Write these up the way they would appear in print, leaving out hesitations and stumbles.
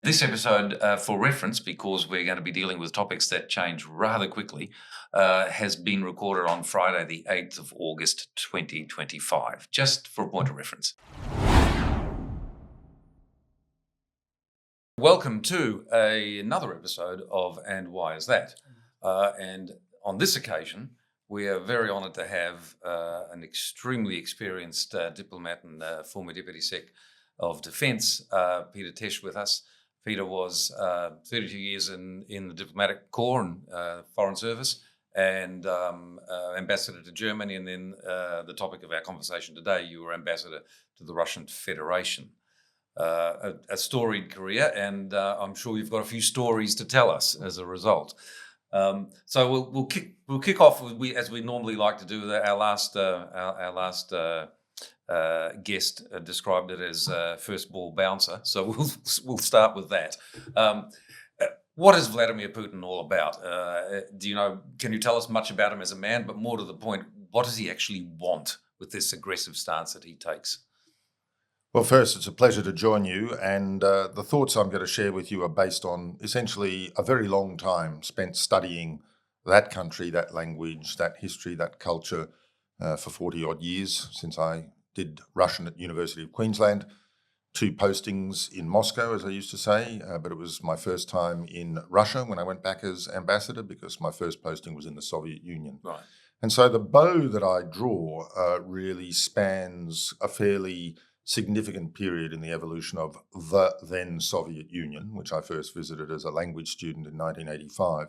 This episode, for reference, because we're going to be dealing with topics that change rather quickly, has been recorded on Friday, the 8th of August, 2025, just for a point of reference. Welcome to another episode of And Why Is That? And on this occasion, we are very honoured to have an extremely experienced diplomat and former Deputy Sec of Defence, Peter Tesch, with us. Peter was 32 years in the diplomatic corps and foreign service, and ambassador to Germany. And then the topic of our conversation today, you were ambassador to the Russian Federation. A storied career, and I'm sure you've got a few stories to tell us as a result. So we'll kick off as we normally like to do. Our last guest described it as first ball bouncer. So we'll start with that. What is Vladimir Putin all about? Can you tell us much about him as a man? But more to the point, what does he actually want with this aggressive stance that he takes? Well, first, it's a pleasure to join you, and the thoughts I'm going to share with you are based on essentially a very long time spent studying that country, that language, that history, that culture for 40-odd years since I did Russian at University of Queensland, 2 postings in Moscow, as I used to say, but it was my first time in Russia when I went back as ambassador because my first posting was in the Soviet Union. Right. And so the bow that I draw really spans a fairly significant period in the evolution of the then Soviet Union, which I first visited as a language student in 1985,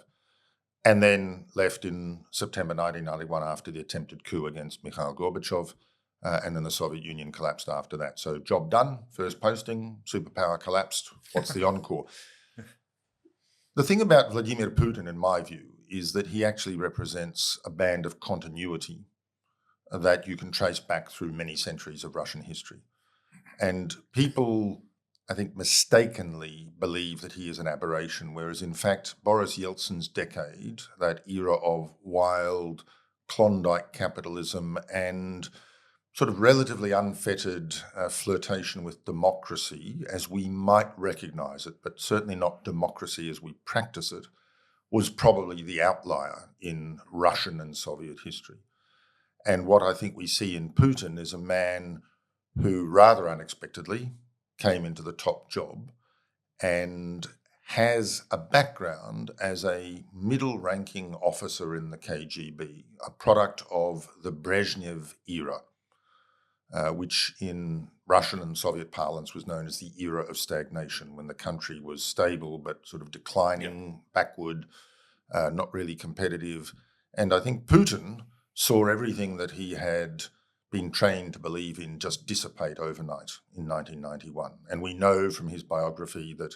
and then left in September 1991 after the attempted coup against Mikhail Gorbachev, and then the Soviet Union collapsed after that. So job done, first posting, superpower collapsed, what's the encore? The thing about Vladimir Putin, in my view, is that he actually represents a band of continuity that you can trace back through many centuries of Russian history. And people, I think, mistakenly believe that he is an aberration, whereas in fact, Boris Yeltsin's decade, that era of wild Klondike capitalism and sort of relatively unfettered flirtation with democracy, as we might recognize it, but certainly not democracy as we practice it, was probably the outlier in Russian and Soviet history. And what I think we see in Putin is a man who rather unexpectedly came into the top job and has a background as a middle-ranking officer in the KGB, a product of the Brezhnev era, which in Russian and Soviet parlance was known as the era of stagnation, when the country was stable but sort of declining, backward, not really competitive. And I think Putin saw everything that he had been trained to believe in just dissipate overnight in 1991. And we know from his biography that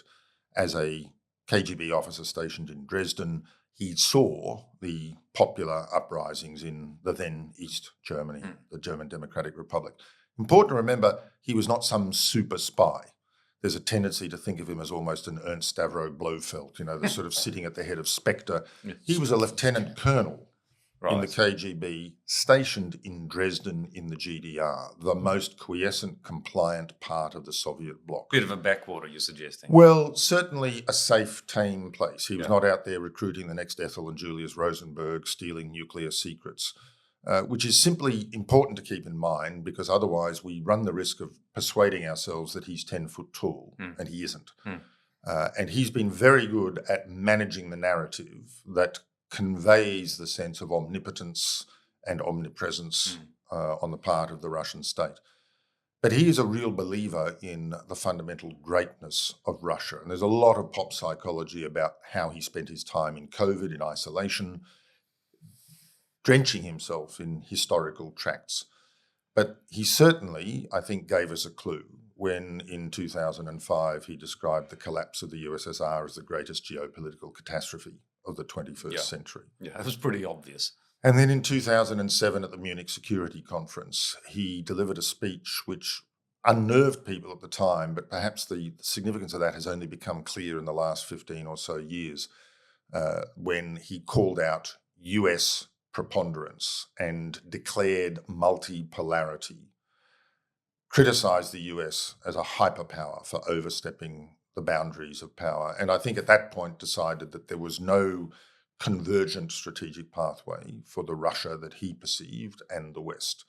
as a KGB officer stationed in Dresden, he saw the popular uprisings in the then East Germany, the German Democratic Republic. Important to remember, he was not some super spy. There's a tendency to think of him as almost an Ernst Stavro Blofeld, the sort of sitting at the head of Spectre. Yes. He was a lieutenant colonel in the Right. KGB, stationed in Dresden in the GDR, the most quiescent, compliant part of the Soviet bloc. Bit of a backwater, you're suggesting. Well, certainly a safe, tame place. He was Yeah. not out there recruiting the next Ethel and Julius Rosenberg, stealing nuclear secrets, which is simply important to keep in mind because otherwise we run the risk of persuading ourselves that he's 10 foot tall, and he isn't. And he's been very good at managing the narrative that conveys the sense of omnipotence and omnipresence on the part of the Russian state. But he is a real believer in the fundamental greatness of Russia. And there's a lot of pop psychology about how he spent his time in COVID, in isolation, drenching himself in historical tracts. But he certainly, I think, gave us a clue when in 2005 he described the collapse of the USSR as the greatest geopolitical catastrophe of the 21st century. Yeah, that was pretty obvious. And then in 2007 at the Munich Security Conference, he delivered a speech which unnerved people at the time, but perhaps the significance of that has only become clear in the last 15 or so years, when he called out US preponderance and declared multipolarity, criticised the US as a hyperpower for overstepping the boundaries of power. And I think at that point decided that there was no convergent strategic pathway for the Russia that he perceived and the West.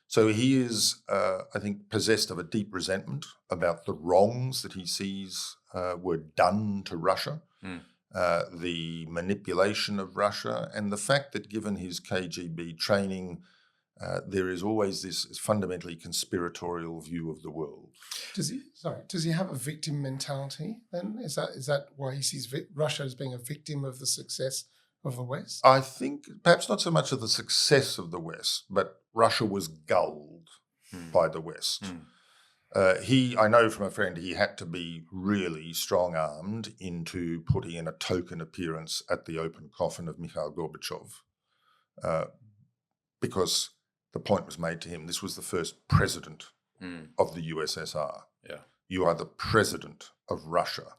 So he is, I think, possessed of a deep resentment about the wrongs that he sees were done to Russia, the manipulation of Russia, and the fact that given his KGB training, there is always this fundamentally conspiratorial view of the world. Does he have a victim mentality then? Is that why he sees Russia as being a victim of the success of the West? I think perhaps not so much of the success of the West, but Russia was gulled by the West. I know from a friend, he had to be really strong-armed into putting in a token appearance at the open coffin of Mikhail Gorbachev, because the point was made to him, this was the first president of the USSR. Yeah. You are the president of Russia,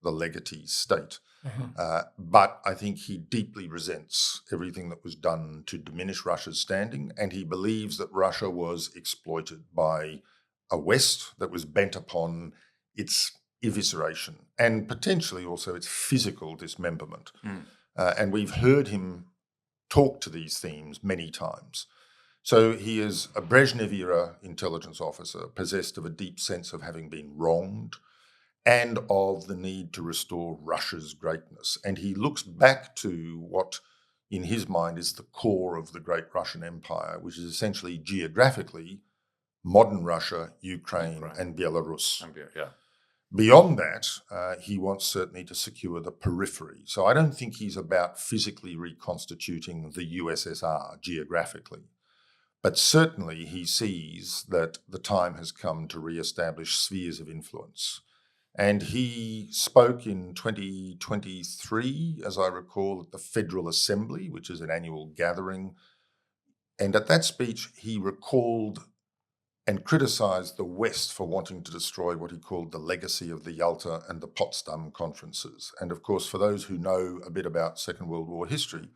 the legatee state. Mm-hmm. But I think he deeply resents everything that was done to diminish Russia's standing, and he believes that Russia was exploited by a West that was bent upon its evisceration and potentially also its physical dismemberment. And we've heard him talk to these themes many times. So he is a Brezhnev-era intelligence officer, possessed of a deep sense of having been wronged and of the need to restore Russia's greatness. And he looks back to what, in his mind, is the core of the great Russian Empire, which is essentially geographically modern Russia, Ukraine, and Belarus. Beyond that, he wants certainly to secure the periphery. So I don't think he's about physically reconstituting the USSR geographically. But certainly he sees that the time has come to re-establish spheres of influence. And he spoke in 2023, as I recall, at the Federal Assembly, which is an annual gathering. And at that speech, he recalled and criticised the West for wanting to destroy what he called the legacy of the Yalta and the Potsdam conferences. And of course, for those who know a bit about Second World War history,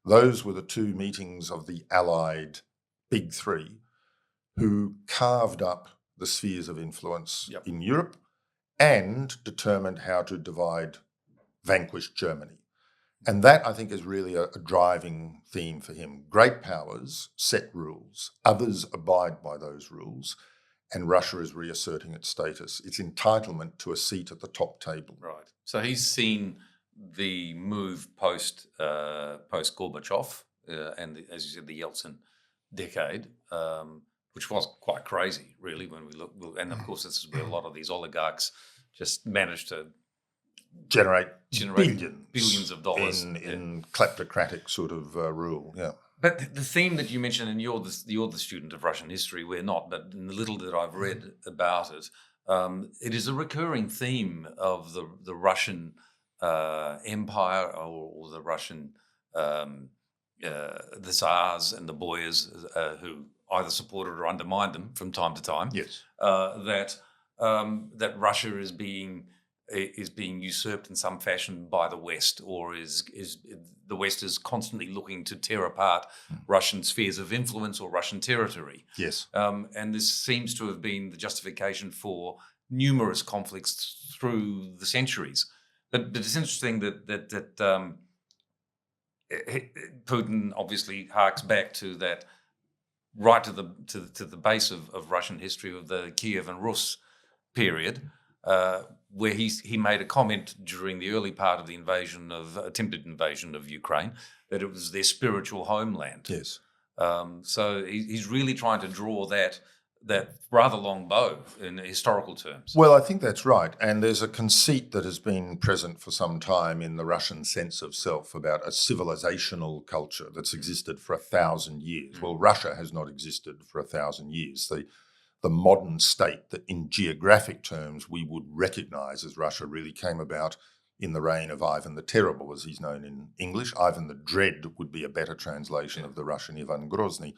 those were the two meetings of the Allied Big Three who carved up the spheres of influence in Europe and determined how to divide vanquished Germany. And that, I think, is really a driving theme for him. Great powers set rules, others abide by those rules, and Russia is reasserting its status, its entitlement to a seat at the top table. Right. So he's seen the move post Gorbachev and, as you said, the Yeltsin decade, which was quite crazy, really, when we look. And of course, this is where a lot of these oligarchs just managed to generate billions of dollars in kleptocratic sort of rule. Yeah. But the theme that you mentioned, and you're the student of Russian history, we're not, but in the little that I've read about it, it is a recurring theme of the Russian empire or the Russian the Tsars and the Boyars who either supported or undermined them from time to time. Yes. That Russia is being usurped in some fashion by the West, or is the West is constantly looking to tear apart Russian spheres of influence or Russian territory. Yes. And this seems to have been the justification for numerous conflicts through the centuries. But it's interesting that Putin obviously harks back to that, right to the base of Russian history of the Kiev and Rus period, where he made a comment during the early part of the attempted invasion of Ukraine, that it was their spiritual homeland. Yes. So he's really trying to draw that rather long bow in historical terms. Well, I think that's right. And there's a conceit that has been present for some time in the Russian sense of self about a civilizational culture that's existed for 1,000 years. Well, Russia has not existed for 1,000 years. The modern state that in geographic terms we would recognize as Russia really came about in the reign of Ivan the Terrible, as he's known in English. Ivan the Dread would be a better translation of the Russian Ivan Grozny.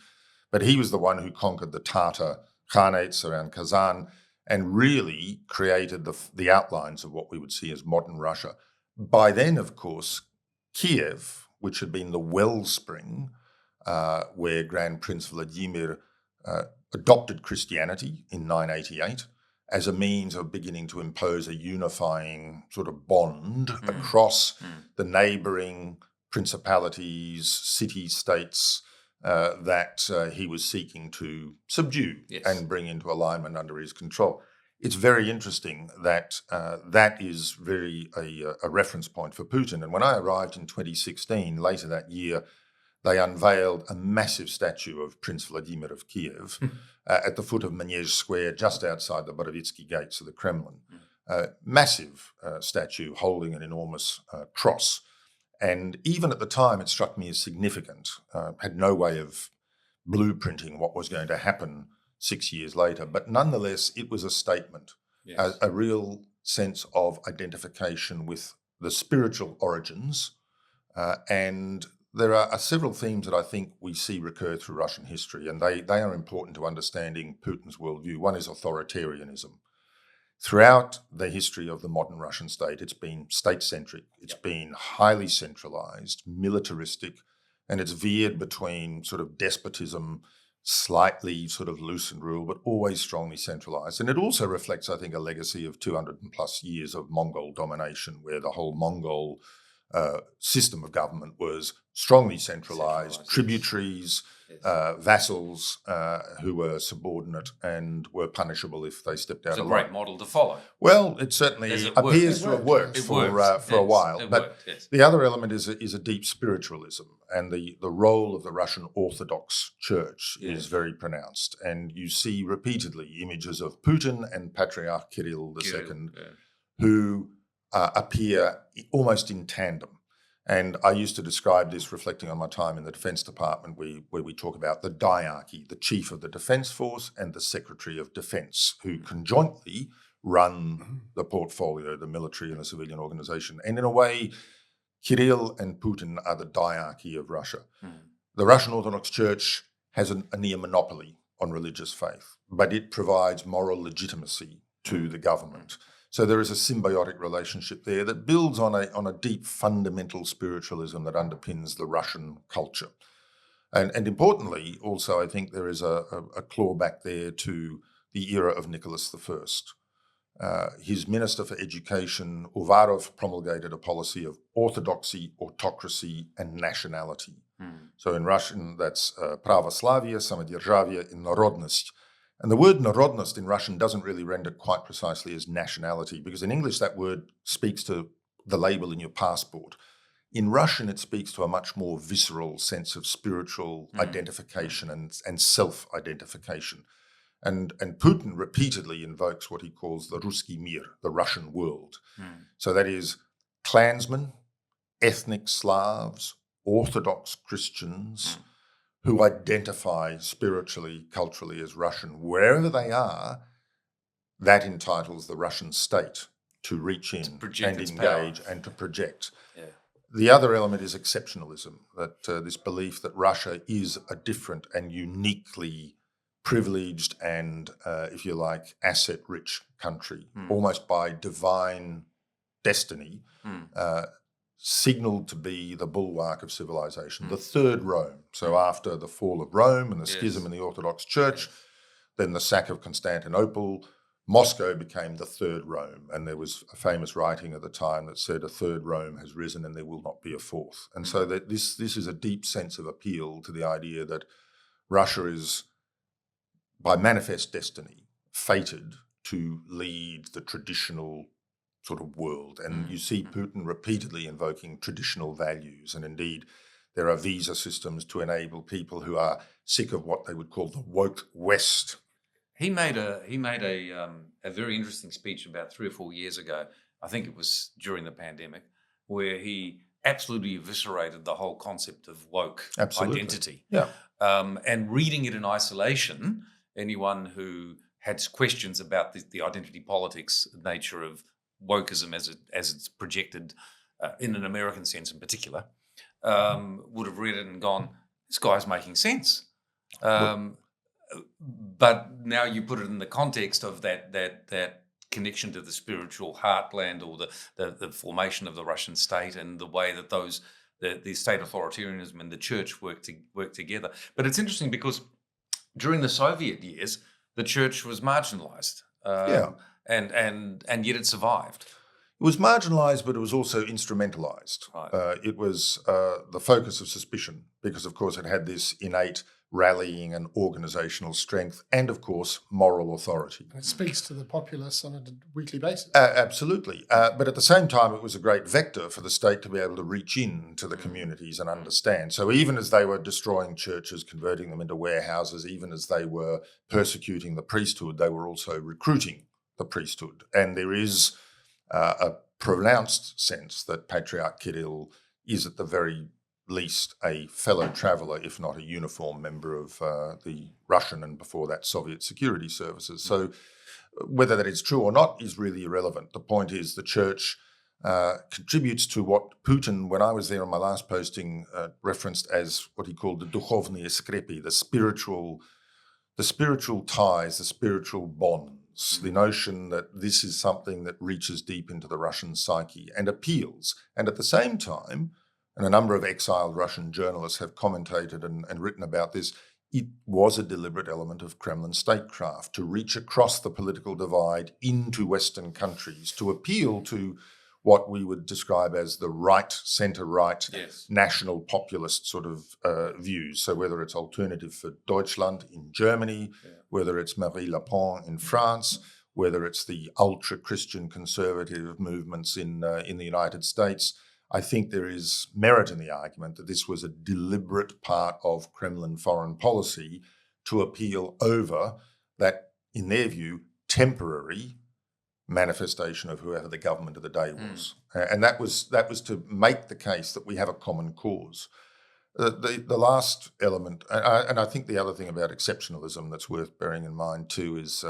But he was the one who conquered the Tatar Khanates around Kazan and really created the outlines of what we would see as modern Russia. By then, of course, Kiev, which had been the wellspring where Grand Prince Vladimir adopted Christianity in 988, as a means of beginning to impose a unifying sort of bond across the neighbouring principalities, city-states that he was seeking to subdue and bring into alignment under his control. It's very interesting that that is very a reference point for Putin. And when I arrived in 2016, later that year, they unveiled a massive statue of Prince Vladimir of Kiev at the foot of Manege Square, just outside the Borovitsky gates of the Kremlin. Massive statue holding an enormous cross. And even at the time, it struck me as significant. Had no way of blueprinting what was going to happen 6 years later. But nonetheless, it was a statement, a real sense of identification with the spiritual origins. And there are several themes that I think we see recur through Russian history, and they are important to understanding Putin's worldview. One is authoritarianism. Throughout the history of the modern Russian state, it's been state-centric, it's been highly centralized, militaristic, and it's veered between sort of despotism, slightly sort of loosened rule, but always strongly centralized. And it also reflects, I think, a legacy of 200 plus years of Mongol domination, where the whole Mongol system of government was strongly centralized, tributaries, vassals who were subordinate and were punishable if they stepped out of line. It's a great model to follow. Well, it certainly appears to have worked for a while. But the other element is a deep spiritualism, and the role of the Russian Orthodox Church is very pronounced. And you see repeatedly images of Putin and Patriarch Kirill II, who appear almost in tandem. And I used to describe this, reflecting on my time in the Defence Department, where we talk about the diarchy, the Chief of the Defence Force and the Secretary of Defence, who conjointly run the portfolio, the military and the civilian organisation. And in a way, Kirill and Putin are the diarchy of Russia. The Russian Orthodox Church has a near monopoly on religious faith, but it provides moral legitimacy to the government. So there is a symbiotic relationship there that builds on a deep fundamental spiritualism that underpins the Russian culture. And importantly, also, I think there is a clawback there to the era of Nicholas I. His Minister for Education, Uvarov, promulgated a policy of orthodoxy, autocracy, and nationality. So in Russian, that's pravoslavие, samodержавие, and народность. And the word narodnost in Russian doesn't really render quite precisely as nationality, because in English that word speaks to the label in your passport. In Russian, it speaks to a much more visceral sense of spiritual identification and self-identification. And Putin repeatedly invokes what he calls the Ruski Mir, the Russian world. So that is Klansmen, ethnic Slavs, Orthodox Christians, who identify spiritually, culturally as Russian. Wherever they are, that entitles the Russian state to reach in and engage and to project. The other element is exceptionalism, that this belief that Russia is a different and uniquely privileged and, if you like, asset-rich country, almost by divine destiny, signalled to be the bulwark of civilization, the third Rome. So after the fall of Rome and the schism in the Orthodox Church, then the sack of Constantinople, Moscow became the third Rome. And there was a famous writing at the time that said, a third Rome has risen and there will not be a fourth. And so that this is a deep sense of appeal to the idea that Russia is, by manifest destiny, fated to lead the traditional sort of world. And you see Putin repeatedly invoking traditional values. And indeed, there are visa systems to enable people who are sick of what they would call the woke West. He made a very interesting speech about 3 or 4 years ago. I think it was during the pandemic, where he absolutely eviscerated the whole concept of woke identity. And reading it in isolation, anyone who had questions about the identity politics nature of wokeism as it's projected in an American sense in particular, would have read it and gone, this guy's making sense. But now you put it in the context of that connection to the spiritual heartland, or the formation of the Russian state, and the way that the state authoritarianism and the church work together. But it's interesting because during the Soviet years, the church was marginalized. Yeah. and yet it survived. It was marginalised, but it was also instrumentalised. Right. It was the focus of suspicion because, of course, it had this innate rallying and organisational strength and, of course, moral authority. And it speaks to the populace on a weekly basis. Absolutely. But at the same time, it was a great vector for the state to be able to reach in to the communities and understand. So even as they were destroying churches, converting them into warehouses, even as they were persecuting the priesthood, they were also recruiting the priesthood. And there is a pronounced sense that Patriarch Kirill is at the very least a fellow traveller, if not a uniformed member of the Russian and before that Soviet security services. So whether that is true or not is really irrelevant. The point is the church contributes to what Putin, when I was there on my last posting, referenced as what he called the duchovные skrepi, the spiritual ties, the spiritual bonds, the notion that this is something that reaches deep into the Russian psyche and appeals. And at the same time, and a number of exiled Russian journalists have commentated and written about this, it was a deliberate element of Kremlin statecraft to reach across the political divide into Western countries, to appeal to what we would describe as the right, centre-right, Yes. national populist sort of views. So whether it's Alternative for Deutschland in Germany, whether it's Marie Le Pen in France, whether it's the ultra-Christian conservative movements in the United States, I think there is merit in the argument that this was a deliberate part of Kremlin foreign policy to appeal over that, in their view, temporary manifestation of whoever the government of the day was. And that was to make the case that we have a common cause. The last element, and I think the other thing about exceptionalism that's worth bearing in mind too is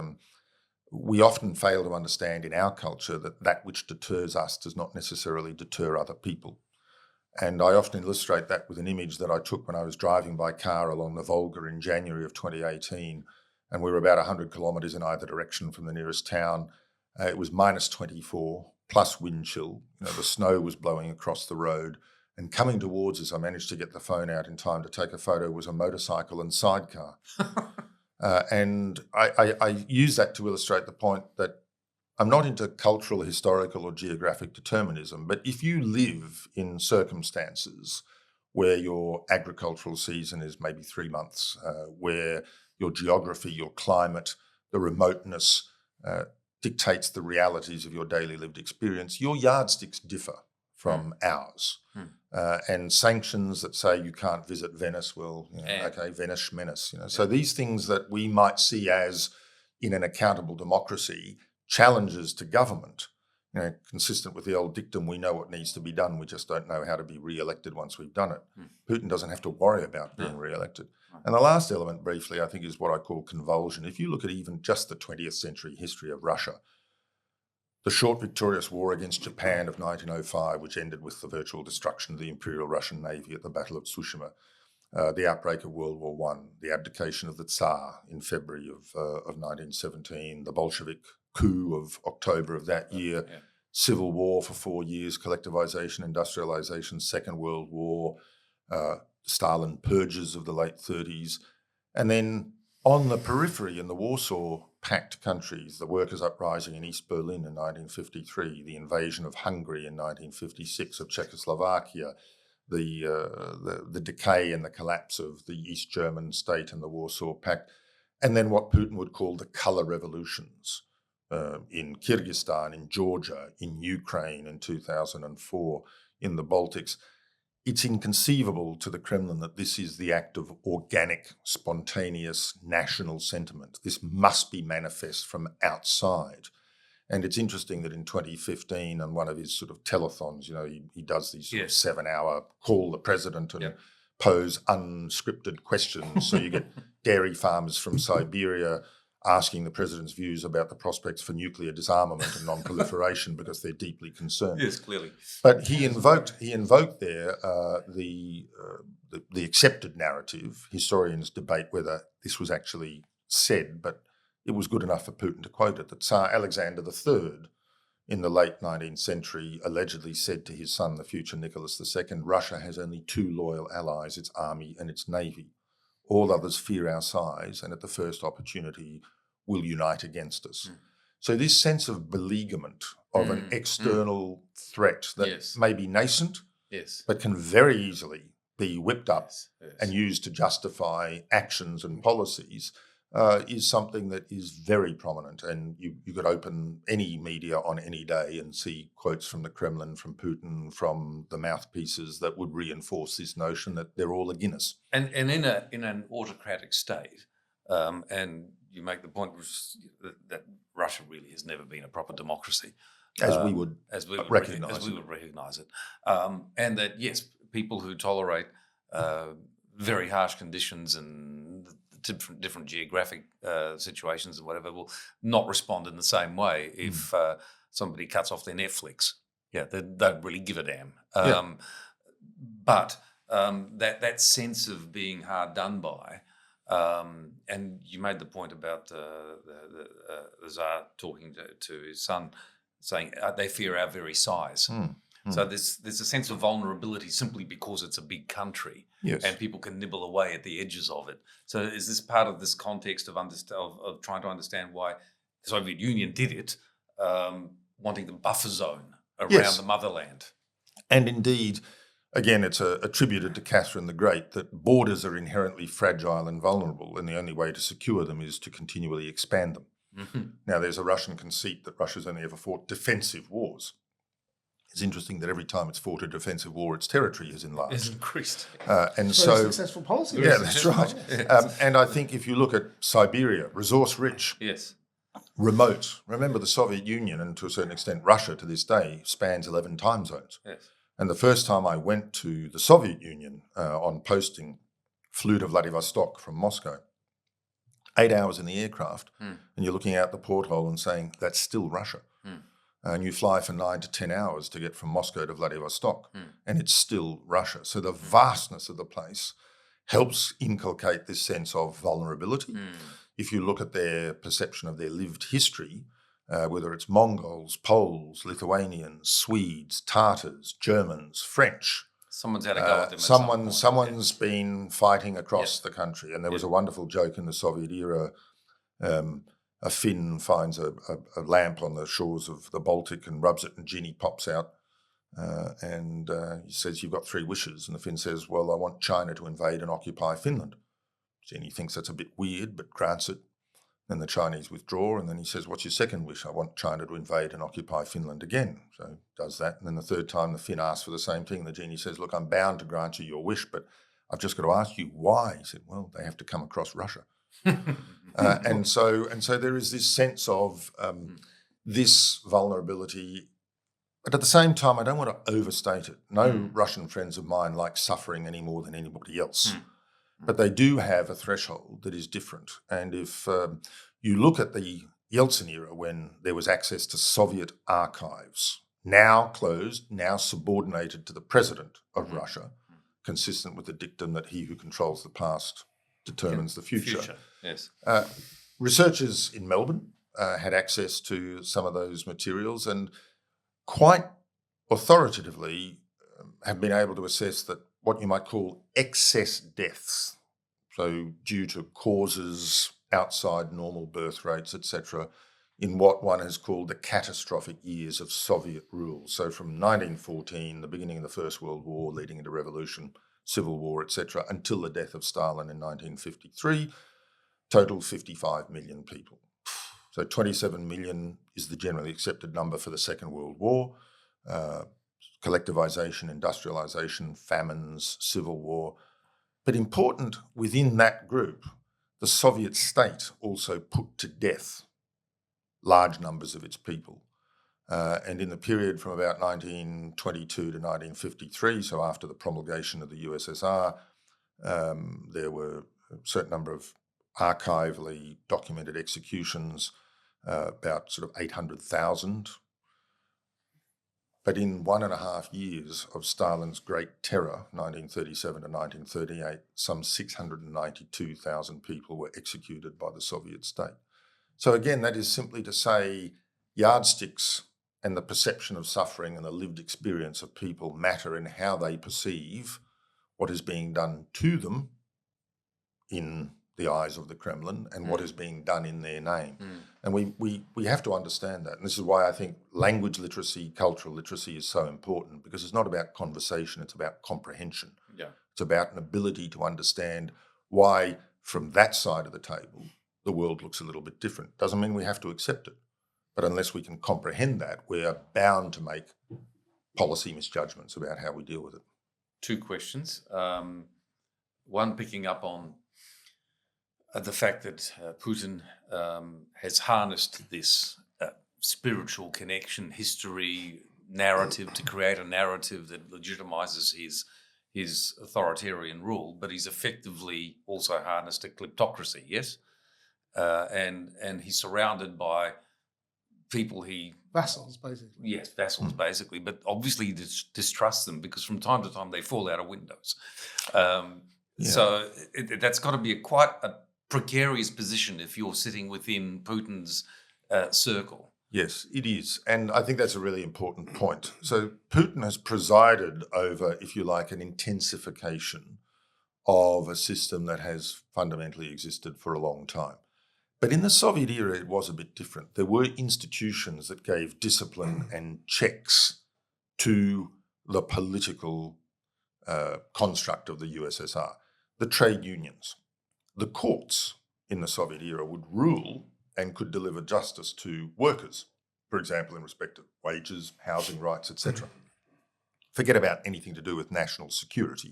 we often fail to understand in our culture that which deters us does not necessarily deter other people. And I often illustrate that with an image that I took when I was driving by car along the Volga in January of 2018, and we were about 100 kilometres in either direction from the nearest town. It was minus 24, plus wind chill. The snow was blowing across the road. And coming towards us, I managed to get the phone out in time to take a photo, was a motorcycle and sidecar. And I use that to illustrate the point that I'm not into cultural, historical or geographic determinism, but if you live in circumstances where your agricultural season is maybe 3 months, where your geography, your climate, the remoteness dictates the realities of your daily lived experience, your yardsticks differ from ours. And sanctions that say you can't visit Venice, well, okay, Venice, menace. So these things that we might see as, in an accountable democracy, challenges to government, consistent with the old dictum, we know what needs to be done, we just don't know how to be re-elected once we've done it. Putin doesn't have to worry about being re-elected. And the last element, briefly, I think is what I call convulsion. If you look at even just the 20th century history of Russia, the short victorious war against Japan of 1905, which ended with the virtual destruction of the Imperial Russian Navy at the Battle of Tsushima, the outbreak of World War I, the abdication of the Tsar in February of 1917, the Bolshevik coup of October of that year, civil war for 4 years, collectivization, industrialization, Second World War, Stalin purges of the late 30s, and then on the periphery in the Warsaw Pact countries, the workers' uprising in East Berlin in 1953, the invasion of Hungary in 1956, of Czechoslovakia, the decay and the collapse of the East German state and the Warsaw Pact, and then what Putin would call the colour revolutions in Kyrgyzstan, in Georgia, in Ukraine in 2004, in the Baltics. It's inconceivable to the Kremlin that this is the act of organic, spontaneous national sentiment. This must be manifest from outside. And it's interesting that in 2015, on one of his sort of telethons, he does these sort of 7-hour call the president and pose unscripted questions. So you get dairy farmers from Siberia asking the president's views about the prospects for nuclear disarmament and non-proliferation because they're deeply concerned. Yes, clearly. But he invoked there the accepted narrative. Historians debate whether this was actually said, but it was good enough for Putin to quote it, that Tsar Alexander III in the late 19th century allegedly said to his son, the future Nicholas II, Russia has only 2 loyal allies, its army and its navy. All others fear our size and at the first opportunity will unite against us. So this sense of beleaguerment of an external threat that Yes. may be nascent, Yes. but can very easily be whipped up Yes. and used to justify actions and policies is something that is very prominent. And you could open any media on any day and see quotes from the Kremlin, from Putin, from the mouthpieces that would reinforce this notion that they're all against us. And in an autocratic state, and you make the point that Russia really has never been a proper democracy, As we would recognise it, and that yes, people who tolerate very harsh conditions and different geographic situations and whatever will not respond in the same way if somebody cuts off their Netflix. Yeah, they don't really give a damn. But that sense of being hard done by, and you made the point about the Tsar talking to his son, saying they fear our very size. So there's a sense of vulnerability simply because it's a big country, Yes. and people can nibble away at the edges of it. So is this part of this context of trying to understand why the Soviet Union did it, wanting the buffer zone around the motherland? And indeed, again, it's attributed to Catherine the Great that borders are inherently fragile and vulnerable, and the only way to secure them is to continually expand them. Now, there's a Russian conceit that Russia's only ever fought defensive wars. It's interesting that every time it's fought a defensive war, its territory has enlarged. It's increased. And So so, successful policy. yeah, that's right. And I think if you look at Siberia, resource-rich, Yes. remote. Remember, the Soviet Union, and to a certain extent Russia to this day, spans 11 time zones. Yes. And the first time I went to the Soviet Union on posting, flew to Vladivostok from Moscow, 8 hours in the aircraft, and you're looking out the porthole and saying, that's still Russia. And you fly for 9 to 10 hours to get from Moscow to Vladivostok, and it's still Russia. So the vastness of the place helps inculcate this sense of vulnerability. If you look at their perception of their lived history, whether it's Mongols, Poles, Lithuanians, Swedes, Tartars, Germans, French. Someone's had a go at them. At some point. Someone's been fighting across the country. And there was a wonderful joke in the Soviet era. A Finn finds a lamp on the shores of the Baltic and rubs it, and Genie pops out and he says, you've got 3 wishes. And the Finn says, well, I want China to invade and occupy Finland. Genie thinks that's a bit weird, but grants it. Then the Chinese withdraw, and then he says, what's your second wish? I want China to invade and occupy Finland again. So does that. And then the third time the Finn asks for the same thing. The Genie says, look, I'm bound to grant you your wish, but I've just got to ask you why. He said, well, they have to come across Russia. And so there is this sense of this vulnerability. But at the same time, I don't want to overstate it. No Russian friends of mine like suffering any more than anybody else. But they do have a threshold that is different. And if you look at the Yeltsin era, when there was access to Soviet archives, now closed, now subordinated to the president of Russia, consistent with the dictum that he who controls the past determines the future. Yes. Researchers in Melbourne had access to some of those materials and quite authoritatively have been able to assess that what you might call excess deaths, so due to causes outside normal birth rates, etc., in what one has called the catastrophic years of Soviet rule. So from 1914, the beginning of the First World War, leading into revolution, civil war, etc., until the death of Stalin in 1953, total 55 million people. So 27 million is the generally accepted number for the Second World War. Collectivization, industrialization, famines, civil war. But important within that group, the Soviet state also put to death large numbers of its people. And in the period from about 1922 to 1953, so after the promulgation of the USSR, there were a certain number of archivally documented executions, about sort of 800,000. But in 1.5 years of Stalin's Great Terror, 1937 to 1938, some 692,000 people were executed by the Soviet state. So again, that is simply to say yardsticks and the perception of suffering and the lived experience of people matter in how they perceive what is being done to them in the eyes of the Kremlin and what is being done in their name. And we have to understand that. And this is why I think language literacy, cultural literacy is so important, because it's not about conversation, it's about comprehension. Yeah. It's about an ability to understand why from that side of the table the world looks a little bit different. Doesn't mean we have to accept it. But unless we can comprehend that, we're bound to make policy misjudgments about how we deal with it. Two questions. One, picking up on the fact that Putin has harnessed this spiritual connection, history, narrative to create a narrative that legitimizes his authoritarian rule, but he's effectively also harnessed a kleptocracy, yes? And he's surrounded by people vassals, basically. Yes, vassals, basically. But obviously he distrusts them because from time to time they fall out of windows. So that's got to be quite a precarious position if you're sitting within Putin's circle. Yes, it is. And I think that's a really important point. So Putin has presided over, if you like, an intensification of a system that has fundamentally existed for a long time. But in the Soviet era, it was a bit different. There were institutions that gave discipline and checks to the political construct of the USSR. The trade unions, the courts in the Soviet era would rule and could deliver justice to workers, for example, in respect of wages, housing rights, etc. Forget about anything to do with national security.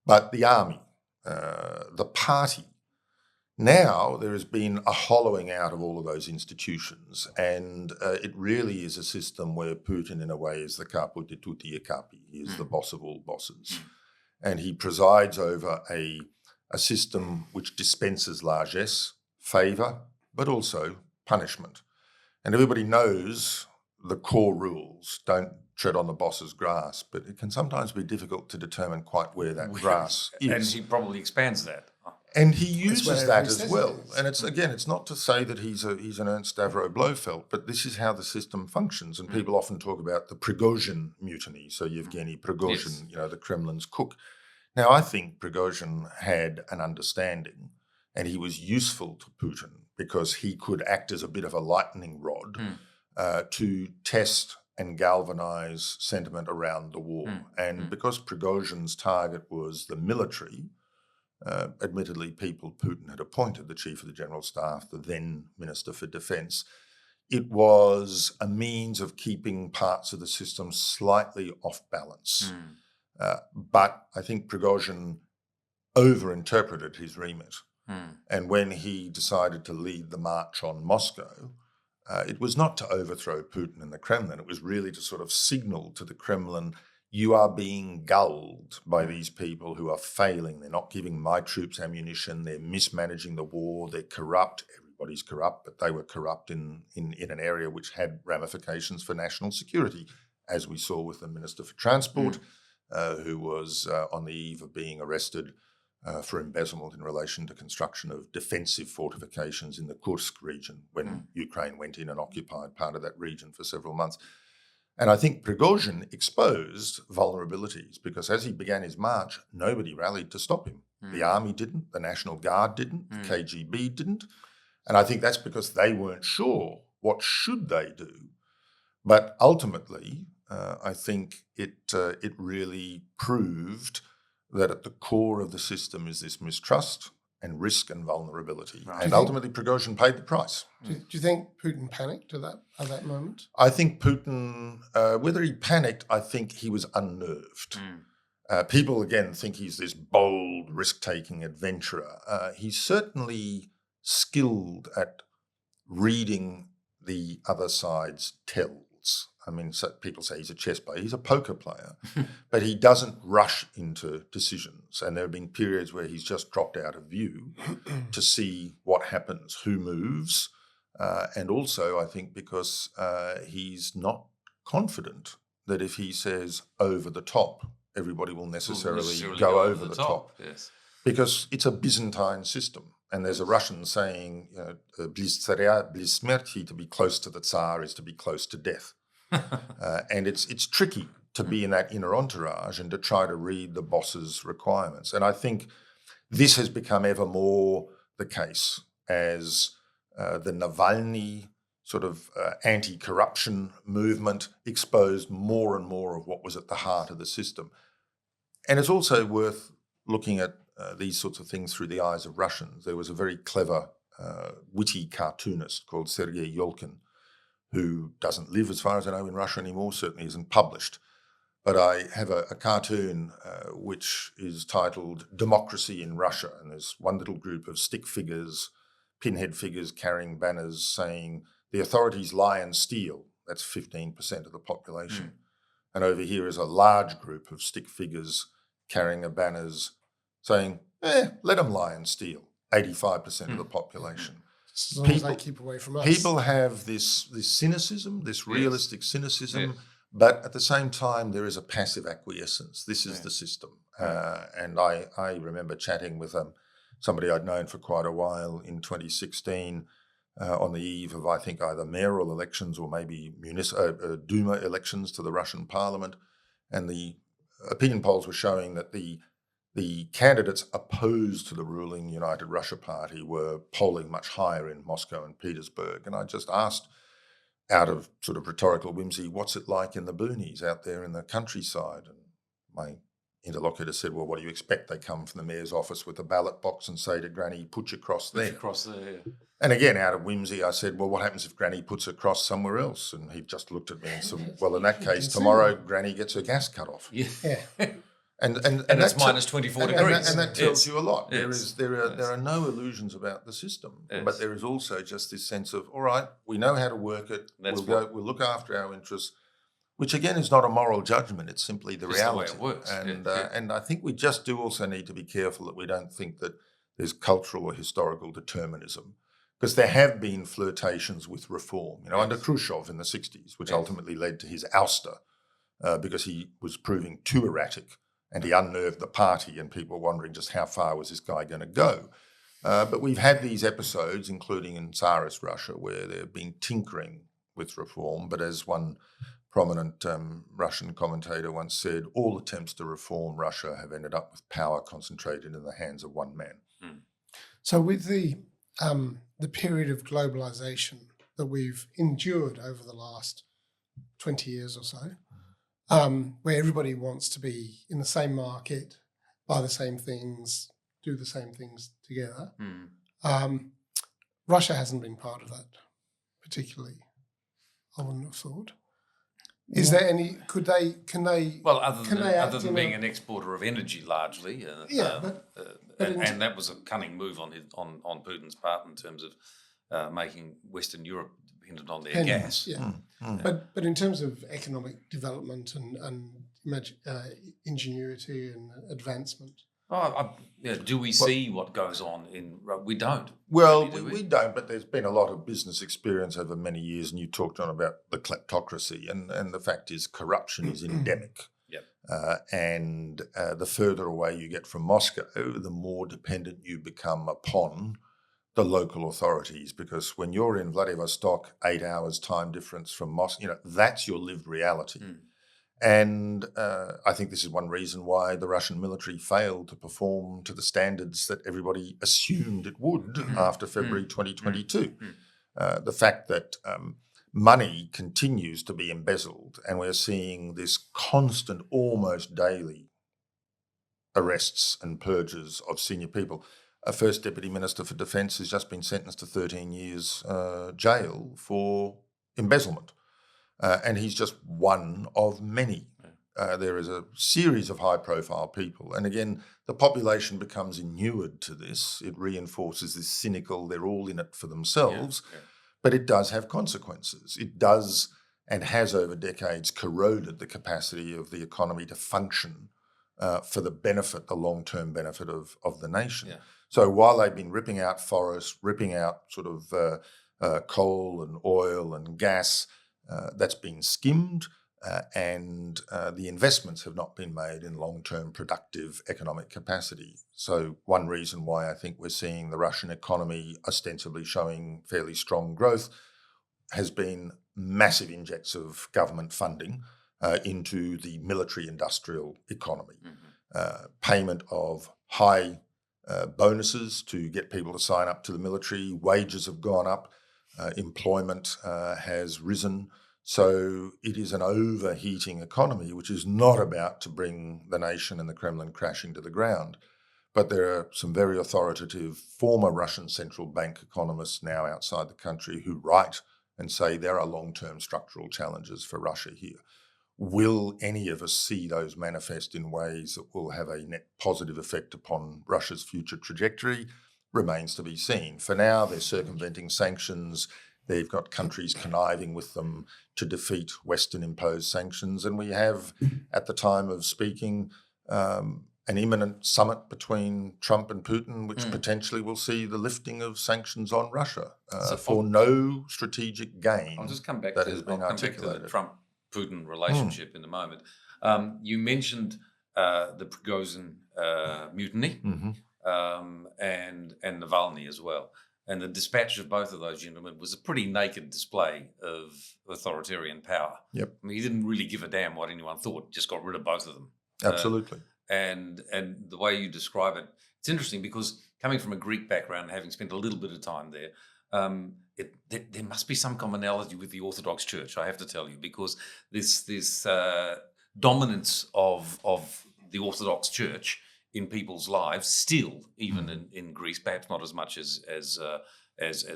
But the army, the party, now there has been a hollowing out of all of those institutions, and it really is a system where Putin, in a way, is the capo di tutti I capi. He is the boss of all bosses. And he presides over a system which dispenses largesse, favour, but also punishment. And everybody knows the core rules. Don't tread on the boss's grass, but it can sometimes be difficult to determine quite where that grass is. And he probably expands that. And he uses that as well. And it's not to say that he's an Ernst Stavro Blofeld, but this is how the system functions. And people often talk about the Prigozhin mutiny. So Yevgeny Prigozhin, the Kremlin's cook. Now, I think Prigozhin had an understanding, and he was useful to Putin because he could act as a bit of a lightning rod to test and galvanize sentiment around the war. And because Prigozhin's target was the military, admittedly, people Putin had appointed, the chief of the general staff, the then Minister for Defence, it was a means of keeping parts of the system slightly off balance. But I think Prigozhin overinterpreted his remit. And when he decided to lead the march on Moscow, it was not to overthrow Putin and the Kremlin. It was really to sort of signal to the Kremlin, you are being gulled by these people who are failing. They're not giving my troops ammunition. They're mismanaging the war. They're corrupt. Everybody's corrupt, but they were corrupt in an area which had ramifications for national security, as we saw with the Minister for Transport, who was on the eve of being arrested for embezzlement in relation to construction of defensive fortifications in the Kursk region when Ukraine went in and occupied part of that region for several months. And I think Prigozhin exposed vulnerabilities because as he began his march, nobody rallied to stop him. The army didn't, the National Guard didn't, the KGB didn't. And I think that's because they weren't sure what should they do. But ultimately, I think it really proved that at the core of the system is this mistrust and risk and vulnerability. Right. And ultimately, Prigozhin paid the price. Do you think Putin panicked at that moment? I think Putin, whether he panicked, I think he was unnerved. People, again, think he's this bold, risk-taking adventurer. He's certainly skilled at reading the other side's tells. I mean, so people say he's a chess player. He's a poker player, but he doesn't rush into decisions. And there have been periods where he's just dropped out of view to see what happens, who moves. And also, I think, because he's not confident that if he says over the top, everybody will necessarily go over the top. Yes. Because it's a Byzantine system. And there's a Russian saying, bliz tsarya, bliz smerti, to be close to the Tsar is to be close to death. And it's tricky to be in that inner entourage and to try to read the boss's requirements. And I think this has become ever more the case as the Navalny sort of anti-corruption movement exposed more and more of what was at the heart of the system. And it's also worth looking at these sorts of things through the eyes of Russians. There was a very clever, witty cartoonist called Sergei Yolkin, who doesn't live, as far as I know, in Russia anymore, certainly isn't published. But I have a cartoon which is titled Democracy in Russia. And there's one little group of stick figures, pinhead figures carrying banners saying, the authorities lie and steal. That's 15% of the population. And over here is a large group of stick figures carrying banners saying, let them lie and steal. 85% of the population. As long as they keep away from us. People have this cynicism, this realistic cynicism, but at the same time, there is a passive acquiescence. This is the system. And I remember chatting with somebody I'd known for quite a while in 2016 on the eve of, I think, either mayoral elections or maybe Duma elections to the Russian parliament. And the opinion polls were showing that the candidates opposed to the ruling United Russia Party were polling much higher in Moscow and Petersburg. And I just asked, out of sort of rhetorical whimsy, what's it like in the boonies out there in the countryside? And my interlocutor said, well, what do you expect? They come from the mayor's office with a ballot box and say to Granny, put your cross there. And again, out of whimsy, I said, well, what happens if Granny puts her cross somewhere else? And he just looked at me and said, well, in that case, tomorrow Granny gets her gas cut off. And that's minus 24 degrees. And that tells you a lot. There are no illusions about the system, but there is also just this sense of, all right, we know how to work it. We'll look after our interests, which again is not a moral judgment. It's simply the reality. The way it works. And I think we just do also need to be careful that we don't think that there's cultural or historical determinism, because there have been flirtations with reform, under Khrushchev in the 60s, which ultimately led to his ouster because he was proving too erratic. And he unnerved the party, and people were wondering just how far was this guy going to go. But we've had these episodes, including in Tsarist Russia, where there have been tinkering with reform. But as one prominent Russian commentator once said, all attempts to reform Russia have ended up with power concentrated in the hands of one man. So with the period of globalization that we've endured over the last 20 years or so, where everybody wants to be in the same market, buy the same things, do the same things together. Russia hasn't been part of that particularly, I wouldn't have thought. Is there any, can they... Well, other than being an exporter of energy largely, and that was a cunning move on Putin's part in terms of making Western Europe dependent on their gas. But in terms of economic development and ingenuity and advancement, do we see what goes on in? We don't. Well, really, we don't. But there's been a lot of business experience over many years, and you talked on about the kleptocracy, and the fact is corruption is endemic. And the further away you get from Moscow, the more dependent you become upon the local authorities, because when you're in Vladivostok, 8 hours time difference from Moscow, that's your lived reality. And I think this is one reason why the Russian military failed to perform to the standards that everybody assumed it would after February 2022. The fact that money continues to be embezzled, and we're seeing this constant, almost daily arrests and purges of senior people. A First Deputy Minister for Defence has just been sentenced to 13 years jail for embezzlement. And he's just one of many. There is a series of high-profile people. And again, the population becomes inured to this. It reinforces this cynical, they're all in it for themselves. But it does have consequences. It does and has over decades corroded the capacity of the economy to function for the benefit, the long-term benefit of the nation. So while they've been ripping out forests, ripping out sort of coal and oil and gas, that's been skimmed and the investments have not been made in long-term productive economic capacity. So one reason why I think we're seeing the Russian economy ostensibly showing fairly strong growth has been massive injects of government funding into the military-industrial economy, payment of high bonuses to get people to sign up to the military. Wages have gone up. Employment has risen. So it is an overheating economy, which is not about to bring the nation and the Kremlin crashing to the ground. But there are some very authoritative former Russian central bank economists now outside the country who write and say there are long-term structural challenges for Russia here. Will any of us see those manifest in ways that will have a net positive effect upon Russia's future trajectory? Remains to be seen. For now, they're circumventing sanctions. They've got countries conniving with them to defeat Western-imposed sanctions. And we have, at the time of speaking, an imminent summit between Trump and Putin, which potentially will see the lifting of sanctions on Russia for no strategic gain. I'll just come back that to, has been I'll come back to the articulated. Trump-Putin relationship in a moment. You mentioned the Prigozhin mutiny and Navalny as well. And the dispatch of both of those gentlemen was a pretty naked display of authoritarian power. Yep. I mean, he didn't really give a damn what anyone thought, just got rid of both of them. Absolutely. And the way you describe it, it's interesting because coming from a Greek background, having spent a little bit of time there, there must be some commonality with the Orthodox Church, I have to tell you, because this dominance of the Orthodox Church in people's lives still, even in Greece, perhaps not as much as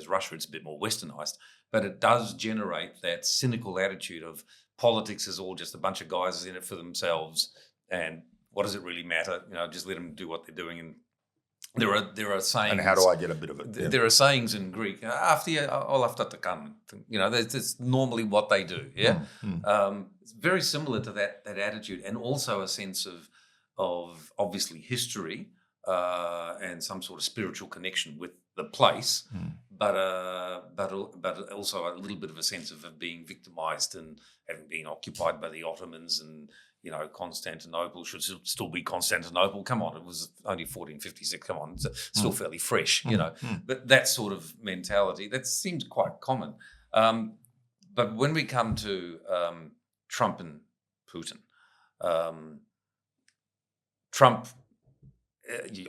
Russia, it's a bit more westernized, but it does generate that cynical attitude of politics is all just a bunch of guys in it for themselves, and what does it really matter? Just let them do what they're doing. And there are sayings. And how do I get a bit of it? Yeah. There are sayings in Greek. After the kan. That's normally what they do. Yeah, it's very similar to that attitude, and also a sense of obviously history and some sort of spiritual connection with the place, but also a little bit of a sense of being victimized and having been occupied by the Ottomans, and Constantinople should still be Constantinople. Come on, it was only 1456. Come on, it's still fairly fresh, But that sort of mentality, that seems quite common. But when we come to Trump and Putin, Trump,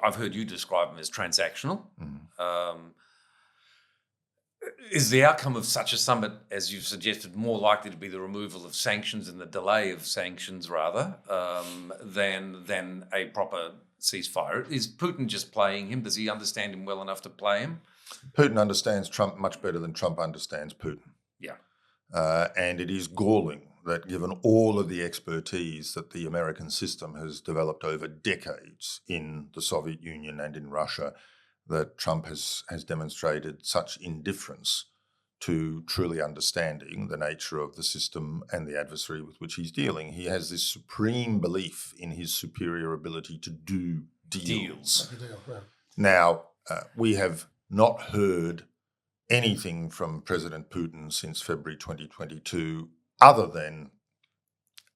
I've heard you describe him as transactional. Is the outcome of such a summit, as you've suggested, more likely to be the removal of sanctions and the delay of sanctions, rather, than a proper ceasefire? Is Putin just playing him? Does he understand him well enough to play him? Putin understands Trump much better than Trump understands Putin. Yeah. And it is galling that given all of the expertise that the American system has developed over decades in the Soviet Union and in Russia, that Trump has demonstrated such indifference to truly understanding the nature of the system and the adversary with which he's dealing. He has this supreme belief in his superior ability to do deals. Now, we have not heard anything from President Putin since February 2022 other than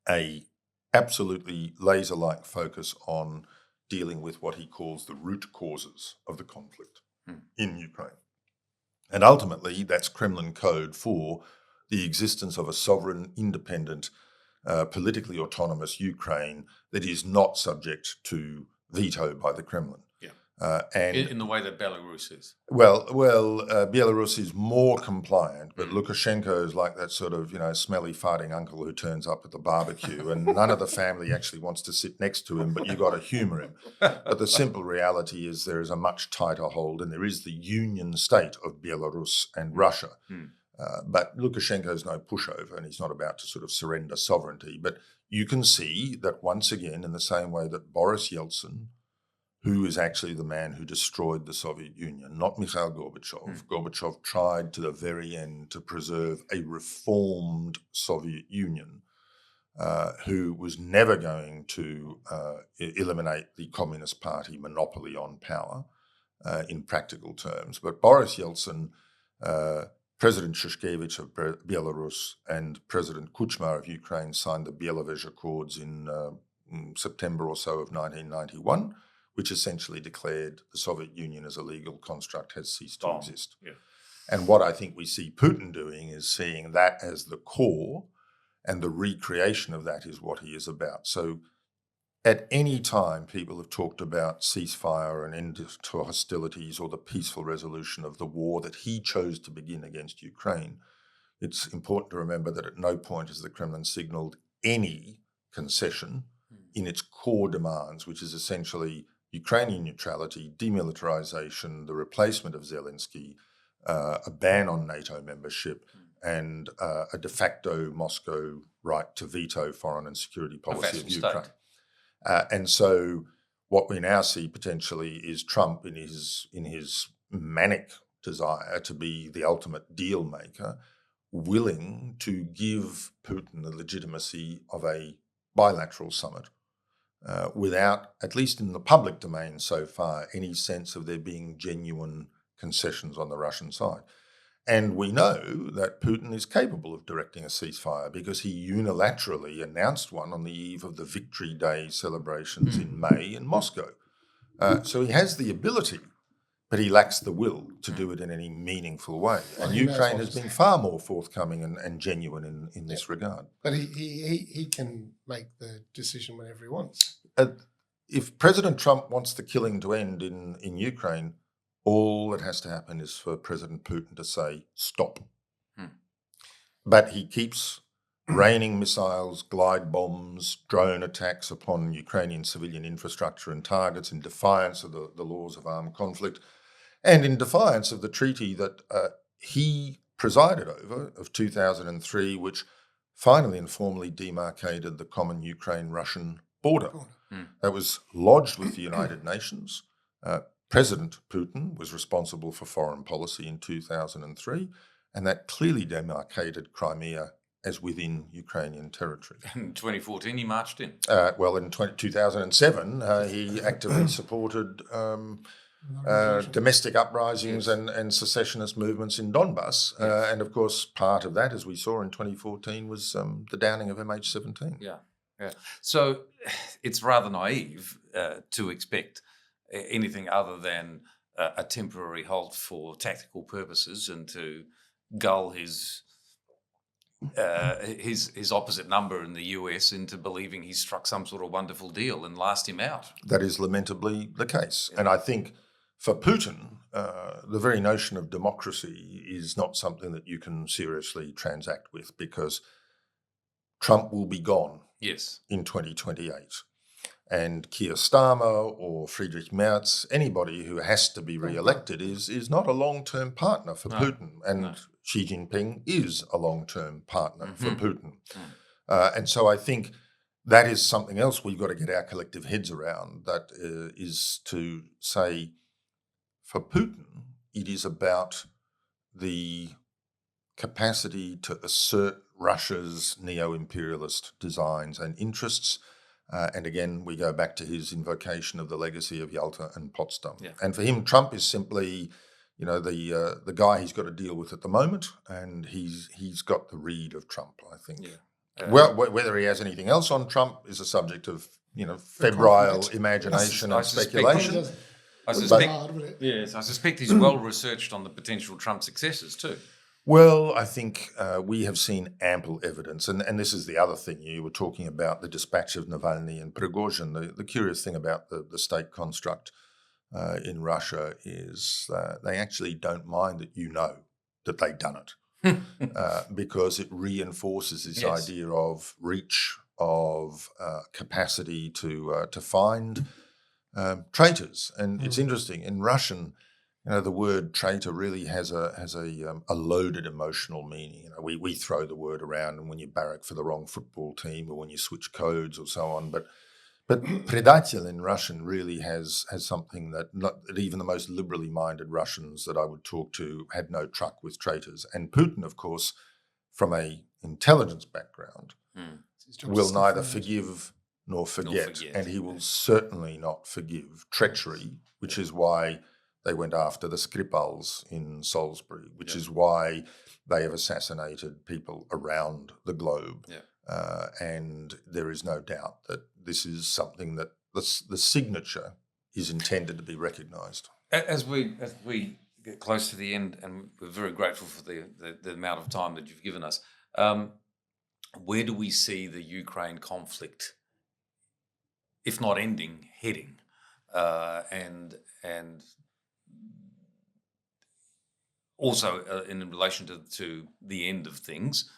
a absolutely laser-like focus on dealing with what he calls the root causes of the conflict in Ukraine. And ultimately, that's Kremlin code for the existence of a sovereign, independent, politically autonomous Ukraine that is not subject to veto by the Kremlin. And in the way that Belarus is. Well, Belarus is more compliant, but Lukashenko is like that sort of, smelly farting uncle who turns up at the barbecue, and none of the family actually wants to sit next to him, but you got to humour him. But the simple reality is there is a much tighter hold, and there is the union state of Belarus and Russia. But Lukashenko is no pushover, and he's not about to sort of surrender sovereignty. But you can see that once again, in the same way that Boris Yeltsin, who is actually the man who destroyed the Soviet Union, not Mikhail Gorbachev. Gorbachev tried to the very end to preserve a reformed Soviet Union, who was never going to eliminate the Communist Party monopoly on power in practical terms. But Boris Yeltsin, President Shushkevich of Belarus, and President Kuchma of Ukraine signed the Bielovej Accords in September or so of 1991, which essentially declared the Soviet Union as a legal construct has ceased to exist. Yeah. And what I think we see Putin doing is seeing that as the core, and the recreation of that is what he is about. So at any time people have talked about ceasefire and end to hostilities or the peaceful resolution of the war that he chose to begin against Ukraine, it's important to remember that at no point has the Kremlin signalled any concession in its core demands, which is essentially Ukrainian neutrality, demilitarization, the replacement of Zelensky, a ban on NATO membership, and a de facto Moscow right to veto foreign and security policy of Ukraine. And so what we now see potentially is Trump in his manic desire to be the ultimate deal maker, willing to give Putin the legitimacy of a bilateral summit without, at least in the public domain so far, any sense of there being genuine concessions on the Russian side. And we know that Putin is capable of directing a ceasefire because he unilaterally announced one on the eve of the Victory Day celebrations in May in Moscow. So he has the ability, but he lacks the will to do it in any meaningful way. And Ukraine has been far more forthcoming and genuine in this regard. But he can make the decision whenever he wants. If President Trump wants the killing to end in Ukraine, all that has to happen is for President Putin to say, stop. But he keeps raining missiles, glide bombs, drone attacks upon Ukrainian civilian infrastructure and targets in defiance of the laws of armed conflict and in defiance of the treaty that he presided over of 2003, which finally and formally demarcated the common Ukraine-Russian border. That was lodged with the United Nations. President Putin was responsible for foreign policy in 2003, and that clearly demarcated Crimea as within Ukrainian territory. In 2014, he marched in. Well, in 2007, he actively supported domestic uprisings and secessionist movements in Donbass. And of course, part of that, as we saw in 2014, was the downing of MH17. Yeah. So it's rather naive to expect anything other than a temporary halt for tactical purposes and to gull his opposite number in the US into believing he struck some sort of wonderful deal and last him out. That is lamentably the case. And I think for Putin, the very notion of democracy is not something that you can seriously transact with because Trump will be gone in 2028. And Keir Starmer or Friedrich Merz, anybody who has to be re-elected is not a long-term partner for Putin. And Xi Jinping is a long-term partner for Putin. And so I think that is something else we've got to get our collective heads around, that is to say, for Putin, it is about the capacity to assert Russia's neo-imperialist designs and interests. And again, we go back to his invocation of the legacy of Yalta and Potsdam. And for him, Trump is simply, the guy he's got to deal with at the moment, and he's got the read of Trump, I think. Well, whether he has anything else on Trump is a subject of febrile imagination and speculation. I suspect he's well researched on the potential Trump successors too. Well, I think we have seen ample evidence, and this is the other thing. You were talking about the dispatch of Navalny and Prigozhin. The curious thing about the state construct in Russia is they actually don't mind that that they've done it because it reinforces this idea of reach, of capacity to find traitors. And it's interesting, in Russian, the word traitor really has a loaded emotional meaning. We throw the word around, and when you barrack for the wrong football team or when you switch codes or so on. But predatel in Russian really has something that even the most liberally minded Russians that I would talk to had no truck with traitors. And Putin, of course, from a intelligence background, will neither forgive nor forget, and he will certainly not forgive treachery, which is why they went after the Skripals in Salisbury, which is why they have assassinated people around the globe. And there is no doubt that this is something that the signature is intended to be recognised. As we get close to the end, and we're very grateful for the amount of time that you've given us, where do we see the Ukraine conflict if not ending, heading. And also in relation to the end of things,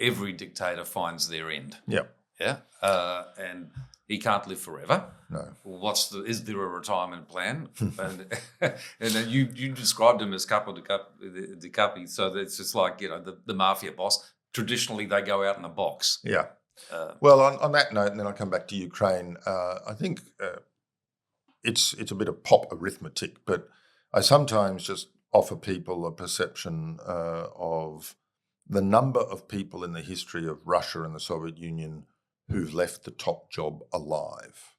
every dictator finds their end. Yeah. Yeah. And he can't live forever. No. Is there a retirement plan? and then you described him as capo di capi, so it's just like, the mafia boss. Traditionally, they go out in a box. Yeah. Well, on that note, and then I'll come back to Ukraine, I think it's a bit of pop arithmetic, but I sometimes just offer people a perception of the number of people in the history of Russia and the Soviet Union who've left the top job alive.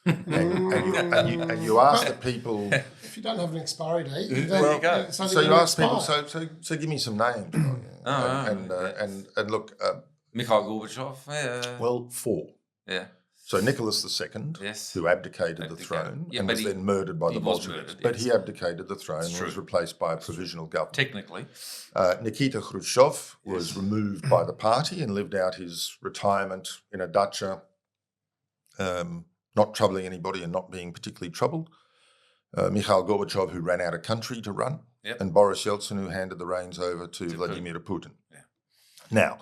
and you ask the people. If you don't have an expiry date, There you go. So you ask people. So give me some names. And look. Mikhail Gorbachev. Yeah. Well, 4. Yeah. So Nicholas II, Yes. who abdicated the throne and was then murdered by the Bolsheviks. But he abdicated the throne and was replaced by a provisional government. Technically. Nikita Khrushchev was removed by the party and lived out his retirement in a dacha, not troubling anybody and not being particularly troubled. Mikhail Gorbachev, who ran out of country to run, and Boris Yeltsin, who handed the reins over to Vladimir Putin. Yeah. Now,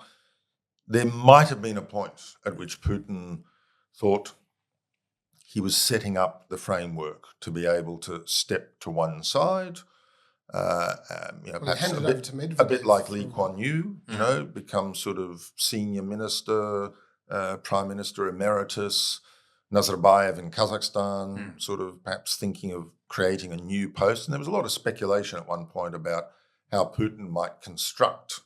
there might have been a point at which Putin thought he was setting up the framework to be able to step to one side, perhaps a bit like Lee Kuan Yew, become sort of senior minister, prime minister emeritus, Nazarbayev in Kazakhstan, sort of perhaps thinking of creating a new post. And there was a lot of speculation at one point about how Putin might construct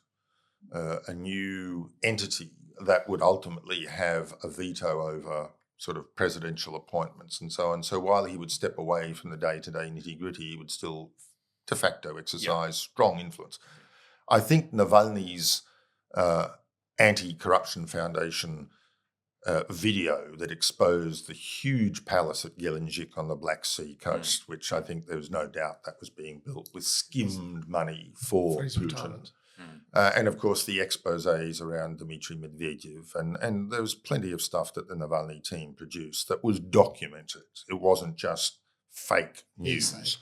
a new entity that would ultimately have a veto over sort of presidential appointments and so on. So while he would step away from the day-to-day nitty-gritty, he would still de facto exercise strong influence. I think Navalny's Anti-Corruption Foundation video that exposed the huge palace at Gelendzhik on the Black Sea coast, which I think there was no doubt that was being built with skimmed money for Putin. And of course, the exposés around Dmitry Medvedev. And there was plenty of stuff that the Navalny team produced that was documented. It wasn't just fake news.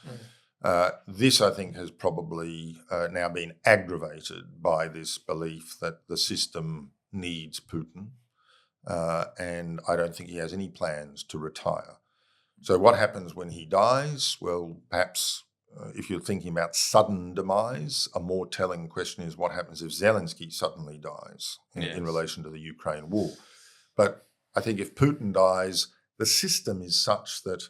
This, I think, has probably now been aggravated by this belief that the system needs Putin. And I don't think he has any plans to retire. So what happens when he dies? Well, perhaps if you're thinking about sudden demise, a more telling question is what happens if Zelensky suddenly dies in relation to the Ukraine war. But I think if Putin dies, the system is such that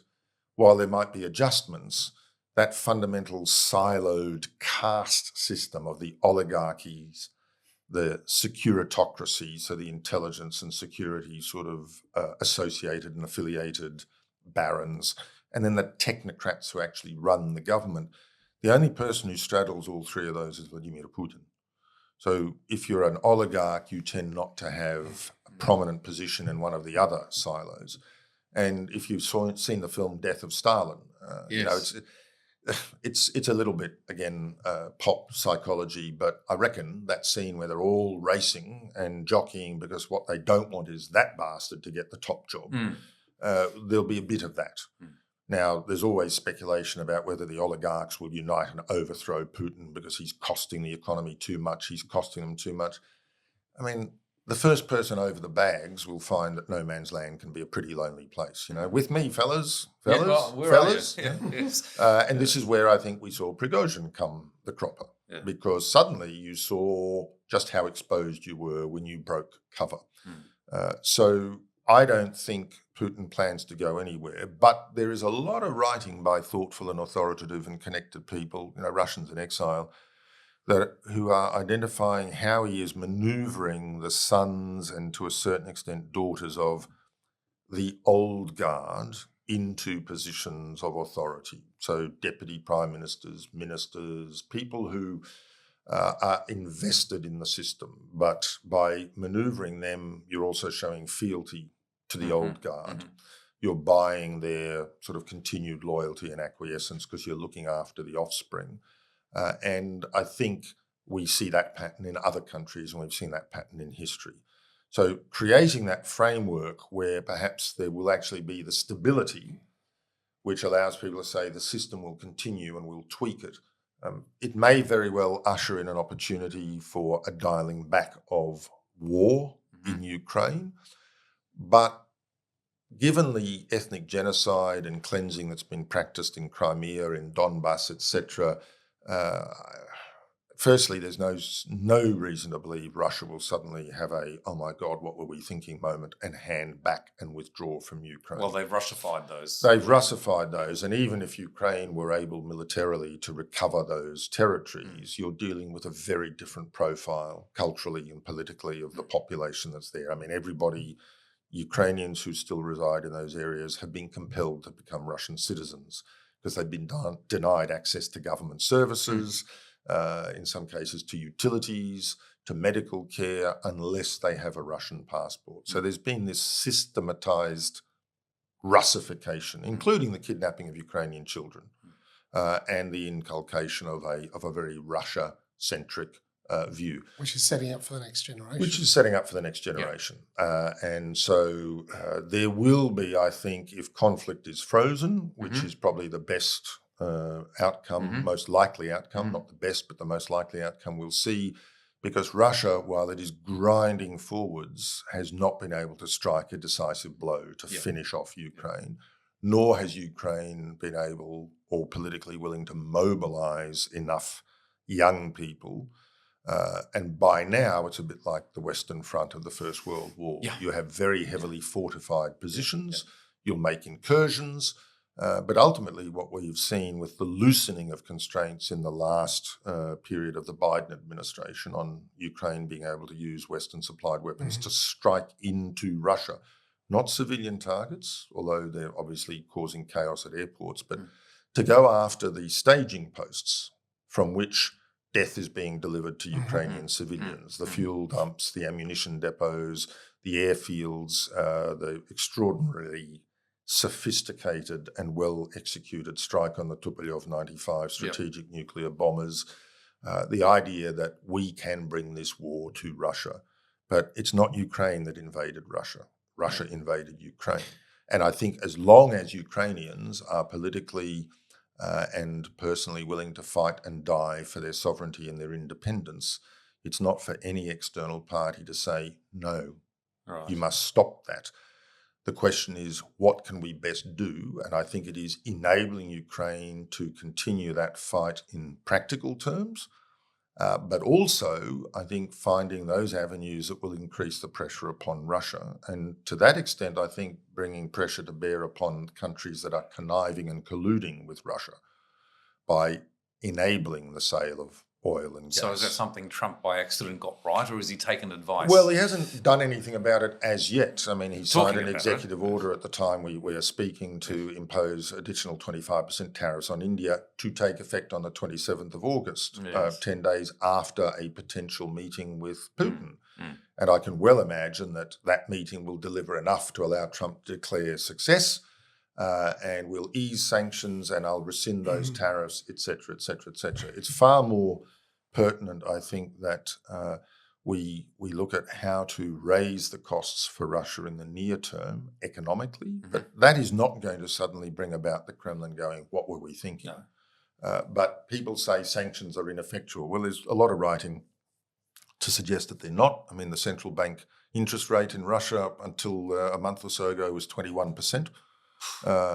while there might be adjustments, that fundamental siloed caste system of the oligarchies, the securitocracy, so the intelligence and security sort of associated and affiliated barons, and then the technocrats who actually run the government. The only person who straddles all three of those is Vladimir Putin. So if you're an oligarch, you tend not to have a prominent position in one of the other silos. And if you've seen the film Death of Stalin, it's a little bit, again, pop psychology, but I reckon that scene where they're all racing and jockeying because what they don't want is that bastard to get the top job, there'll be a bit of that. Now, there's always speculation about whether the oligarchs will unite and overthrow Putin because he's costing the economy too much, he's costing them too much. I mean, the first person over the bags will find that no man's land can be a pretty lonely place. With me, fellas. And this is where I think we saw Prigozhin come the cropper, because suddenly you saw just how exposed you were when you broke cover. So I don't think Putin plans to go anywhere, but there is a lot of writing by thoughtful and authoritative and connected people, Russians in exile, who are identifying how he is manoeuvring the sons and to a certain extent daughters of the old guard into positions of authority. So deputy prime ministers, ministers, people who are invested in the system, but by manoeuvring them, you're also showing fealty to the old guard. You're buying their sort of continued loyalty and acquiescence because you're looking after the offspring. And I think we see that pattern in other countries, and we've seen that pattern in history. So creating that framework where perhaps there will actually be the stability which allows people to say the system will continue and we'll tweak it. It may very well usher in an opportunity for a dialing back of war in Ukraine, but given the ethnic genocide and cleansing that's been practiced in Crimea, in Donbass, etc., firstly, there's no reason to believe Russia will suddenly have a, oh my God, what were we thinking moment and hand back and withdraw from Ukraine. Well, they've Russified those. They've Russified those. And even if Ukraine were able militarily to recover those territories, you're dealing with a very different profile culturally and politically of the population that's there. I mean, Ukrainians who still reside in those areas have been compelled to become Russian citizens because they've been denied access to government services, in some cases to utilities, to medical care, unless they have a Russian passport. So there's been this systematized Russification, including the kidnapping of Ukrainian children and the inculcation of a very Russia-centric view. Which is setting up for the next generation. And so there will be, I think, if conflict is frozen, which is probably the best outcome, most likely outcome, not the best, but the most likely outcome we'll see, because Russia, while it is grinding forwards, has not been able to strike a decisive blow to finish off Ukraine, nor has Ukraine been able or politically willing to mobilise enough young people. And by now, it's a bit like the Western Front of the First World War. You have very heavily fortified positions. You'll make incursions. But ultimately, what we've seen with the loosening of constraints in the last period of the Biden administration on Ukraine being able to use Western-supplied weapons to strike into Russia, not civilian targets, although they're obviously causing chaos at airports, but to go after the staging posts from which death is being delivered to Ukrainian civilians, the fuel dumps, the ammunition depots, the airfields, the extraordinarily sophisticated and well-executed strike on the Tupolev 95 strategic nuclear bombers, the idea that we can bring this war to Russia. But it's not Ukraine that invaded Russia. Russia invaded Ukraine. And I think as long as Ukrainians are politically and personally willing to fight and die for their sovereignty and their independence, it's not for any external party to say, no, you must stop that. The question is, what can we best do? And I think it is enabling Ukraine to continue that fight in practical terms, but also, I think, finding those avenues that will increase the pressure upon Russia. And to that extent, I think bringing pressure to bear upon countries that are conniving and colluding with Russia by enabling the sale of oil and gas. So is that something Trump by accident got right, or has he taken advice? Well, he hasn't done anything about it as yet. I mean, he signed an executive order at the time we are speaking to impose additional 25% tariffs on India to take effect on the 27th of August, 10 days after a potential meeting with Putin. And I can well imagine that that meeting will deliver enough to allow Trump to declare success, and we'll ease sanctions and I'll rescind those tariffs, et cetera, et cetera, et cetera. It's far more pertinent, I think, that we look at how to raise the costs for Russia in the near term economically, but that is not going to suddenly bring about the Kremlin going, what were we thinking? No. But people say sanctions are ineffectual. Well, there's a lot of writing to suggest that they're not. I mean, the central bank interest rate in Russia until a month or so ago was 21%.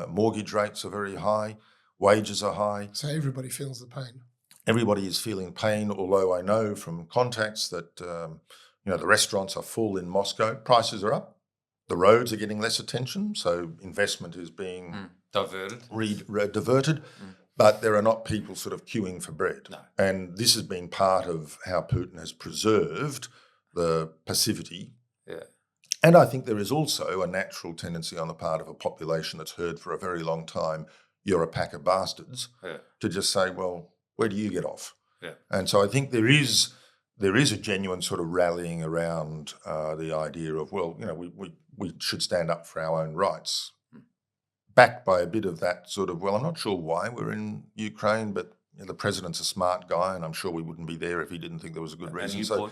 Mortgage rates are very high. Wages are high. So everybody feels the pain. Everybody is feeling pain, although I know from contacts that the restaurants are full in Moscow. Prices are up. The roads are getting less attention, so investment is being diverted. But there are not people sort of queuing for bread. No. And this has been part of how Putin has preserved the passivity. Yeah. And I think there is also a natural tendency on the part of a population that's heard for a very long time, you're a pack of bastards, to just say, well, where do you get off? Yeah. And so I think there is a genuine sort of rallying around the idea of, well, we should stand up for our own rights, backed by a bit of that sort of, well, I'm not sure why we're in Ukraine, but the president's a smart guy, and I'm sure we wouldn't be there if he didn't think there was a good reason.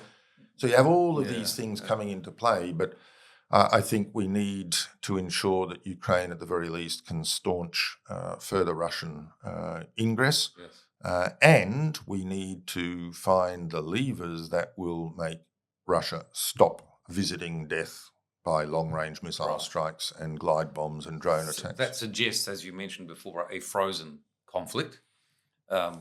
So you have all of Yeah, these things yeah. coming into play, but I think we need to ensure that Ukraine, at the very least, can staunch further Russian ingress. Yes. And we need to find the levers that will make Russia stop visiting death by long-range missile Right. strikes and glide bombs and drone So attacks. that suggests, as you mentioned before, a frozen conflict,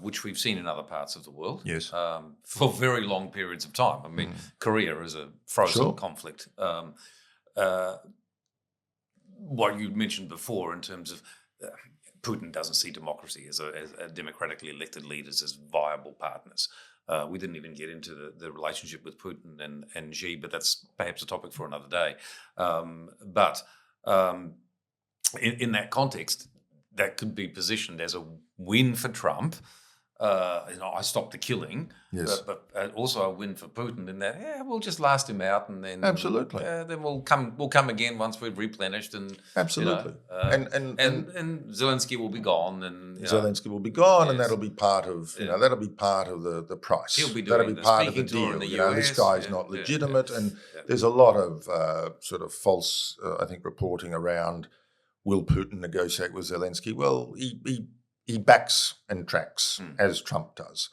which we've seen in other parts of the world. Yes. For very long periods of time. I mean, Korea is a frozen Sure. conflict. What you mentioned before in terms of Putin doesn't see democracy as democratically elected leaders as viable partners. We didn't even get into the relationship with Putin and Xi, but that's perhaps a topic for another day. In that context, that could be positioned as a win for Trump. I stopped the killing, Yes. but also a win for Putin in that we'll just last him out, and then Absolutely. then we'll come again once we've replenished, and Absolutely. and Zelensky will be gone, and Zelensky will be gone, and Yes. that'll be part of that'll be part of the price. He'll be that'll doing be the part of the speaking tour in deal. the This US, guy's yeah, not yeah, legitimate, yeah, and yeah. there's a lot of sort of false, I think, reporting around. Will Putin negotiate with Zelensky? Well, he backs and tracks as Trump does.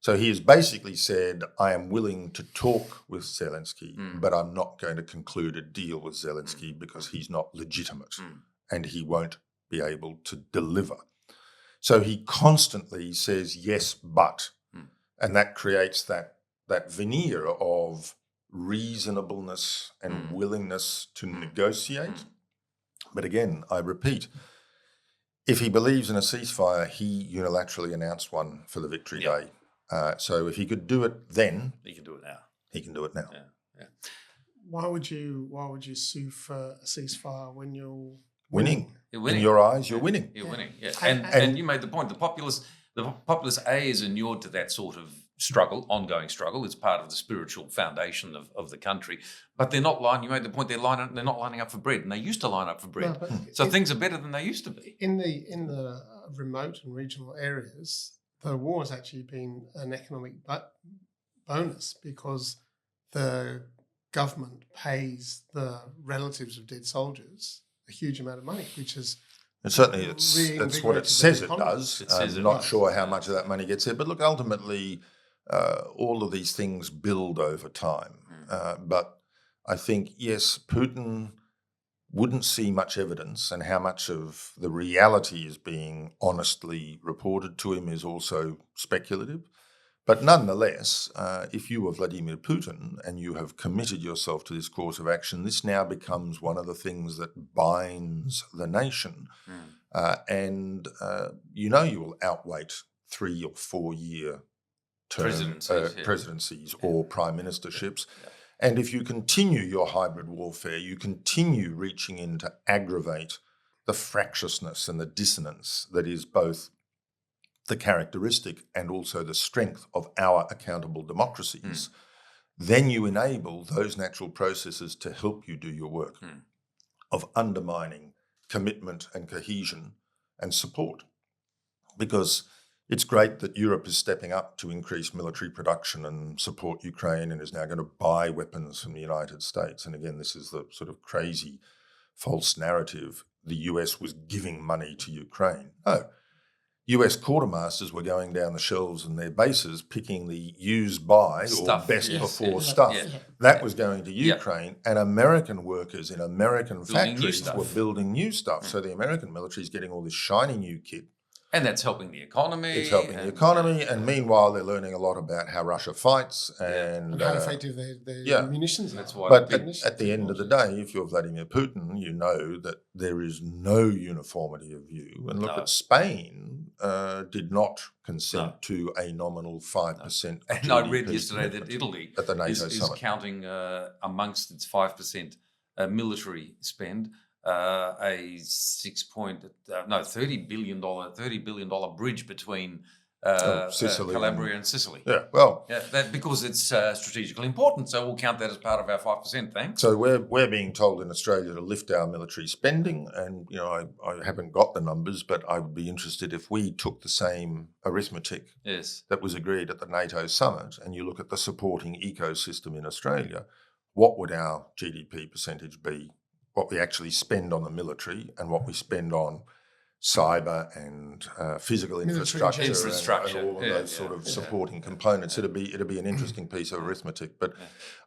So he has basically said, I am willing to talk with Zelensky, but I'm not going to conclude a deal with Zelensky because he's not legitimate and he won't be able to deliver. So he constantly says, yes, but. And that creates that veneer of reasonableness and willingness to negotiate. But again, I repeat, if he believes in a ceasefire, he unilaterally announced one for the Victory Day. So if he could do it then, he can do it now. He can do it now. Yeah. Why would you sue for a ceasefire when you're Winning. You're winning. In your eyes, you're winning. You're winning. Yeah. And- And you made the point. The populace A is inured to that sort of ongoing struggle. It's part of the spiritual foundation of the country. But they're not lining. You made the point. They're not lining up for bread, and they used to line up for bread. No, but So things are better than they used to be. in the remote and regional areas, the war has actually been an economic bonus because the government pays the relatives of dead soldiers a huge amount of money, which is And certainly that's what it reinvigorated says the it economy. does. It says I'm it not does. sure how much of that money gets there. But look, ultimately, all of these things build over time. But I think, yes, Putin wouldn't see much evidence, and how much of the reality is being honestly reported to him is also speculative. But nonetheless, if you were Vladimir Putin and you have committed yourself to this course of action, this now becomes one of the things that binds the nation. And you will outwait 3 or 4 year presidencies or prime ministerships. And if you continue your hybrid warfare, you continue reaching in to aggravate the fractiousness and the dissonance that is both the characteristic and also the strength of our accountable democracies, then you enable those natural processes to help you do your work of undermining commitment and cohesion and support. Because it's great that Europe is stepping up to increase military production and support Ukraine and is now going to buy weapons from the United States. And again, this is the sort of crazy false narrative. The US was giving money to Ukraine. No. US quartermasters were going down the shelves in their bases picking the used by Stuff, or best yes, before yes, stuff. yeah. That was going to Ukraine, and American workers in American Building new factories stuff. were building new stuff. So the American military is getting all this shiny new kit. And that's helping the economy. It's helping the economy, and meanwhile they're learning a lot about how Russia fights and how effective their munitions are. That's why But the big at the end of the day, if you're Vladimir Putin, you know that there is no uniformity of view. And look, No. at Spain did not consent No. to a nominal 5%. And I read GDP yesterday that commitment Italy at the NATO is summit. counting amongst its 5% military spend a $30 billion bridge between Sicily Calabria and Sicily. Yeah, well, Yeah, that because it's strategically important, so we'll count that as part of our 5%. Thanks. so we're being told in Australia to lift our military spending, and I haven't got the numbers, but I would be interested if we took the same arithmetic Yes. that was agreed at the NATO summit, and you look at the supporting ecosystem in Australia, what would our GDP percentage be? What we actually spend on the military and what we spend on cyber and physical infrastructure, and all of those sort of supporting components. It'd be an interesting piece of arithmetic. But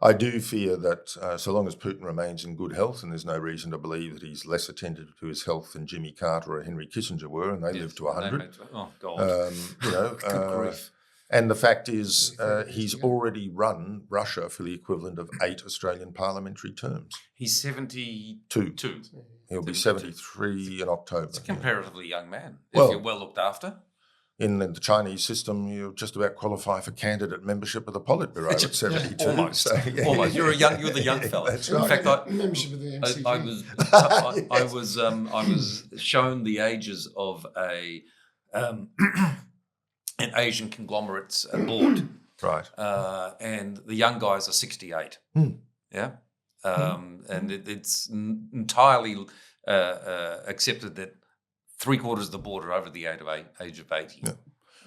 I do fear that so long as Putin remains in good health, and there's no reason to believe that he's less attentive to his health than Jimmy Carter or Henry Kissinger were, and they lived to 100. Oh God! Good grief. And the fact is, he's already run Russia for the equivalent of 8 Australian parliamentary terms. He's 72. He'll be 73 in October. It's a comparatively young man, if you're well looked after. In the Chinese system, you just about qualify for candidate membership of the Politburo at 72. Almost. So, Almost. You're the young fella. That's In right. fact, membership of the MCG. I was shown the ages of an Asian conglomerate's board. Right. And the young guys are 68. Yeah. And it's entirely accepted that 3/4 of the board are over the age of 80. Yeah.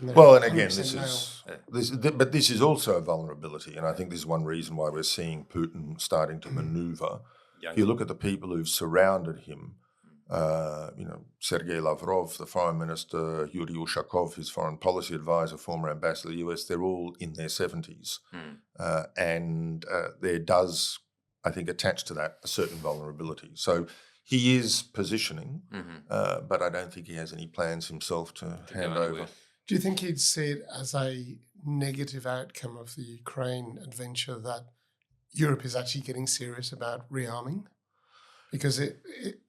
Well, and again, this is also a vulnerability, and I think this is one reason why we're seeing Putin starting to manoeuvre. If you look at the people who've surrounded him, Sergei Lavrov, the foreign minister, Yuri Ushakov, his foreign policy advisor, former ambassador to the US, they're all in their 70s. And there does, I think, attach to that a certain vulnerability. So he is positioning, but I don't think he has any plans himself to hand over. Do you think he'd see it as a negative outcome of the Ukraine adventure that Europe is actually getting serious about rearming? Because it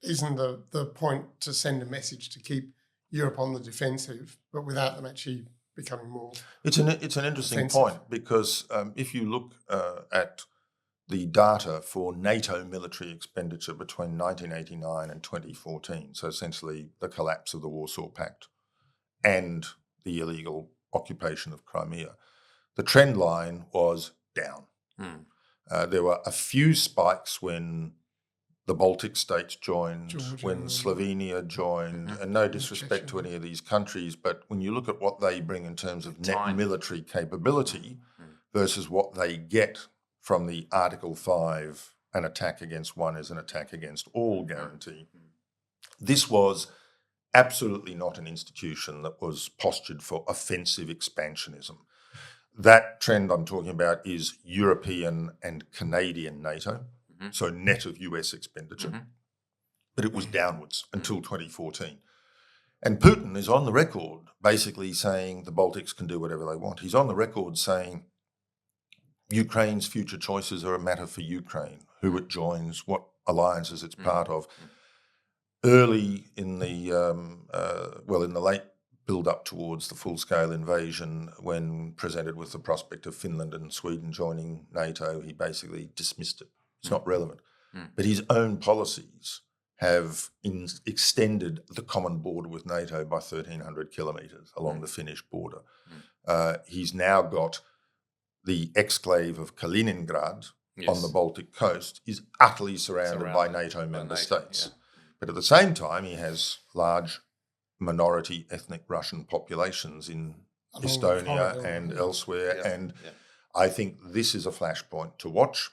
isn't the point to send a message to keep Europe on the defensive, but without them actually becoming more. It's an interesting point, because if you look at the data for NATO military expenditure between 1989 and 2014, so essentially the collapse of the Warsaw Pact and the illegal occupation of Crimea, the trend line was down. There were a few spikes when the Baltic states joined, Georgia, when Slovenia joined, and no disrespect to any of these countries, but when you look at what they bring in terms of net military capability versus what they get from the Article 5, an attack against one is an attack against all guarantee, this was absolutely not an institution that was postured for offensive expansionism. That trend I'm talking about is European and Canadian NATO, so net of US expenditure, but it was downwards until 2014. And Putin is on the record basically saying the Baltics can do whatever they want. He's on the record saying Ukraine's future choices are a matter for Ukraine, who it joins, what alliances it's part of. Early in the, in the late build-up towards the full-scale invasion, when presented with the prospect of Finland and Sweden joining NATO, he basically dismissed it. It's not relevant. But his own policies have extended the common border with NATO by 1,300 kilometres along the Finnish border. He's now got the exclave of Kaliningrad on the Baltic coast is utterly surrounded by NATO member states. Yeah. But at the same time, he has large minority ethnic Russian populations in Estonia and elsewhere. And I think this is a flashpoint to watch.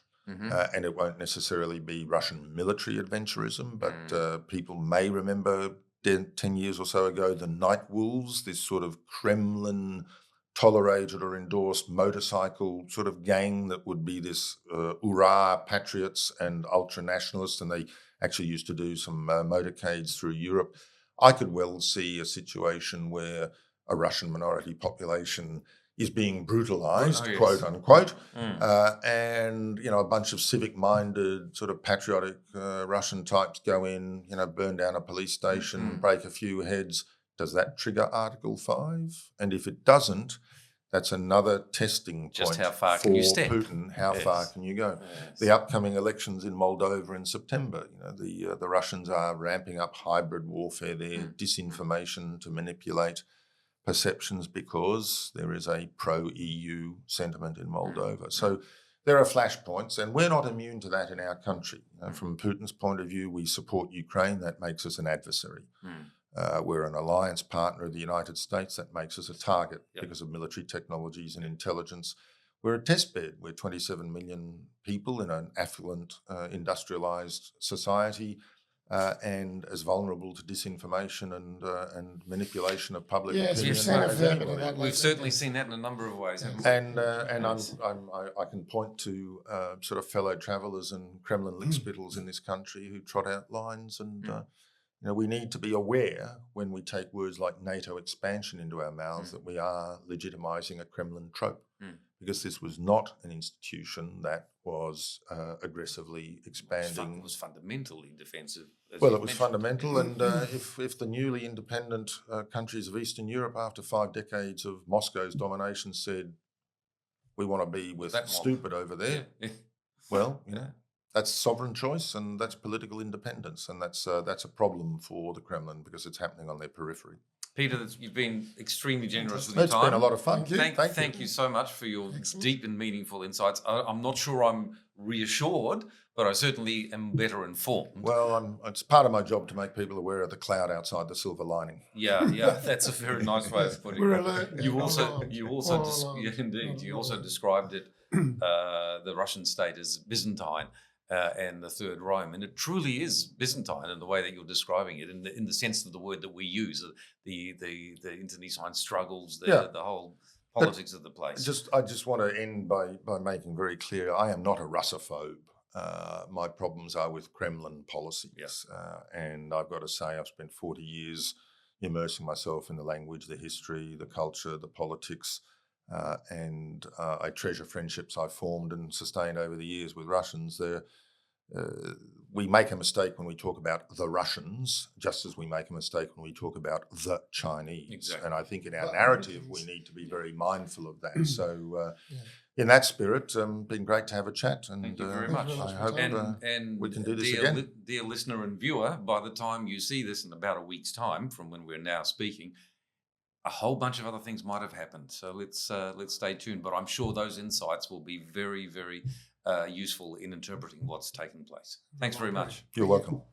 And it won't necessarily be Russian military adventurism, but people may remember 10 years or so ago the Night Wolves, this sort of Kremlin tolerated or endorsed motorcycle sort of gang that would be this hurrah patriots and ultra-nationalists, and they actually used to do some motorcades through Europe. I could well see a situation where a Russian minority population is being brutalised, quote unquote, and a bunch of civic-minded, sort of patriotic Russian types go in, burn down a police station, break a few heads. Does that trigger Article 5? And if it doesn't, that's another testing point. Just how far for can you step? Putin. How far can you go? Yes. The upcoming elections in Moldova in September, the Russians are ramping up hybrid warfare there, disinformation to manipulate. perceptions because there is a pro-EU sentiment in Moldova. So there are flashpoints, and we're not immune to that in our country. From Putin's point of view, we support Ukraine. That makes us an adversary. We're an alliance partner of the United States. That makes us a target because of military technologies and intelligence. We're a test bed. We're 27 million people in an affluent, industrialized society, and as vulnerable to disinformation and manipulation of public opinion. We've seen a as fair bit of anybody. that. We've certainly seen that in a number of ways, haven't we? And I can point to sort of fellow travellers and Kremlin lickspittles in this country who trot out lines, and we need to be aware when we take words like NATO expansion into our mouths that we are legitimising a Kremlin trope, because this was not an institution that was aggressively expanding. It was fundamentally defensive. Well, it was fundamental, and if the newly independent countries of Eastern Europe, after 5 decades of Moscow's domination, said, we want to be with that stupid over there, well, that's sovereign choice and that's political independence, and that's a problem for the Kremlin because it's happening on their periphery. Peter, you've been extremely generous with your It's time. been a lot of fun. Thank you so much for your deep and meaningful insights. I'm not sure I'm reassured, but I certainly am better informed. Well, it's part of my job to make people aware of the cloud outside the silver lining. Yeah, that's a very nice way of putting We're it. alert. You also described it, the Russian state, as Byzantine. And the Third Rome, and it truly is Byzantine in the way that you're describing it, in the sense of the word that we use, the internecine struggles, the whole politics of the place. I just want to end by making very clear, I am not a Russophobe. My problems are with Kremlin policies, and I've got to say I've spent 40 years immersing myself in the language, the history, the culture, the politics. And I treasure friendships I've formed and sustained over the years with Russians. We make a mistake when we talk about the Russians, just as we make a mistake when we talk about the Chinese. Exactly. And I think in our narrative, we need to be very mindful of that. So in that spirit, been great to have a chat. And thank you very much. I hope and we can do this again. Dear listener and viewer, by the time you see this in about a week's time from when we're now speaking, a whole bunch of other things might have happened. So let's stay tuned. But I'm sure those insights will be very, very useful in interpreting what's taken place. Thanks very much. You're welcome.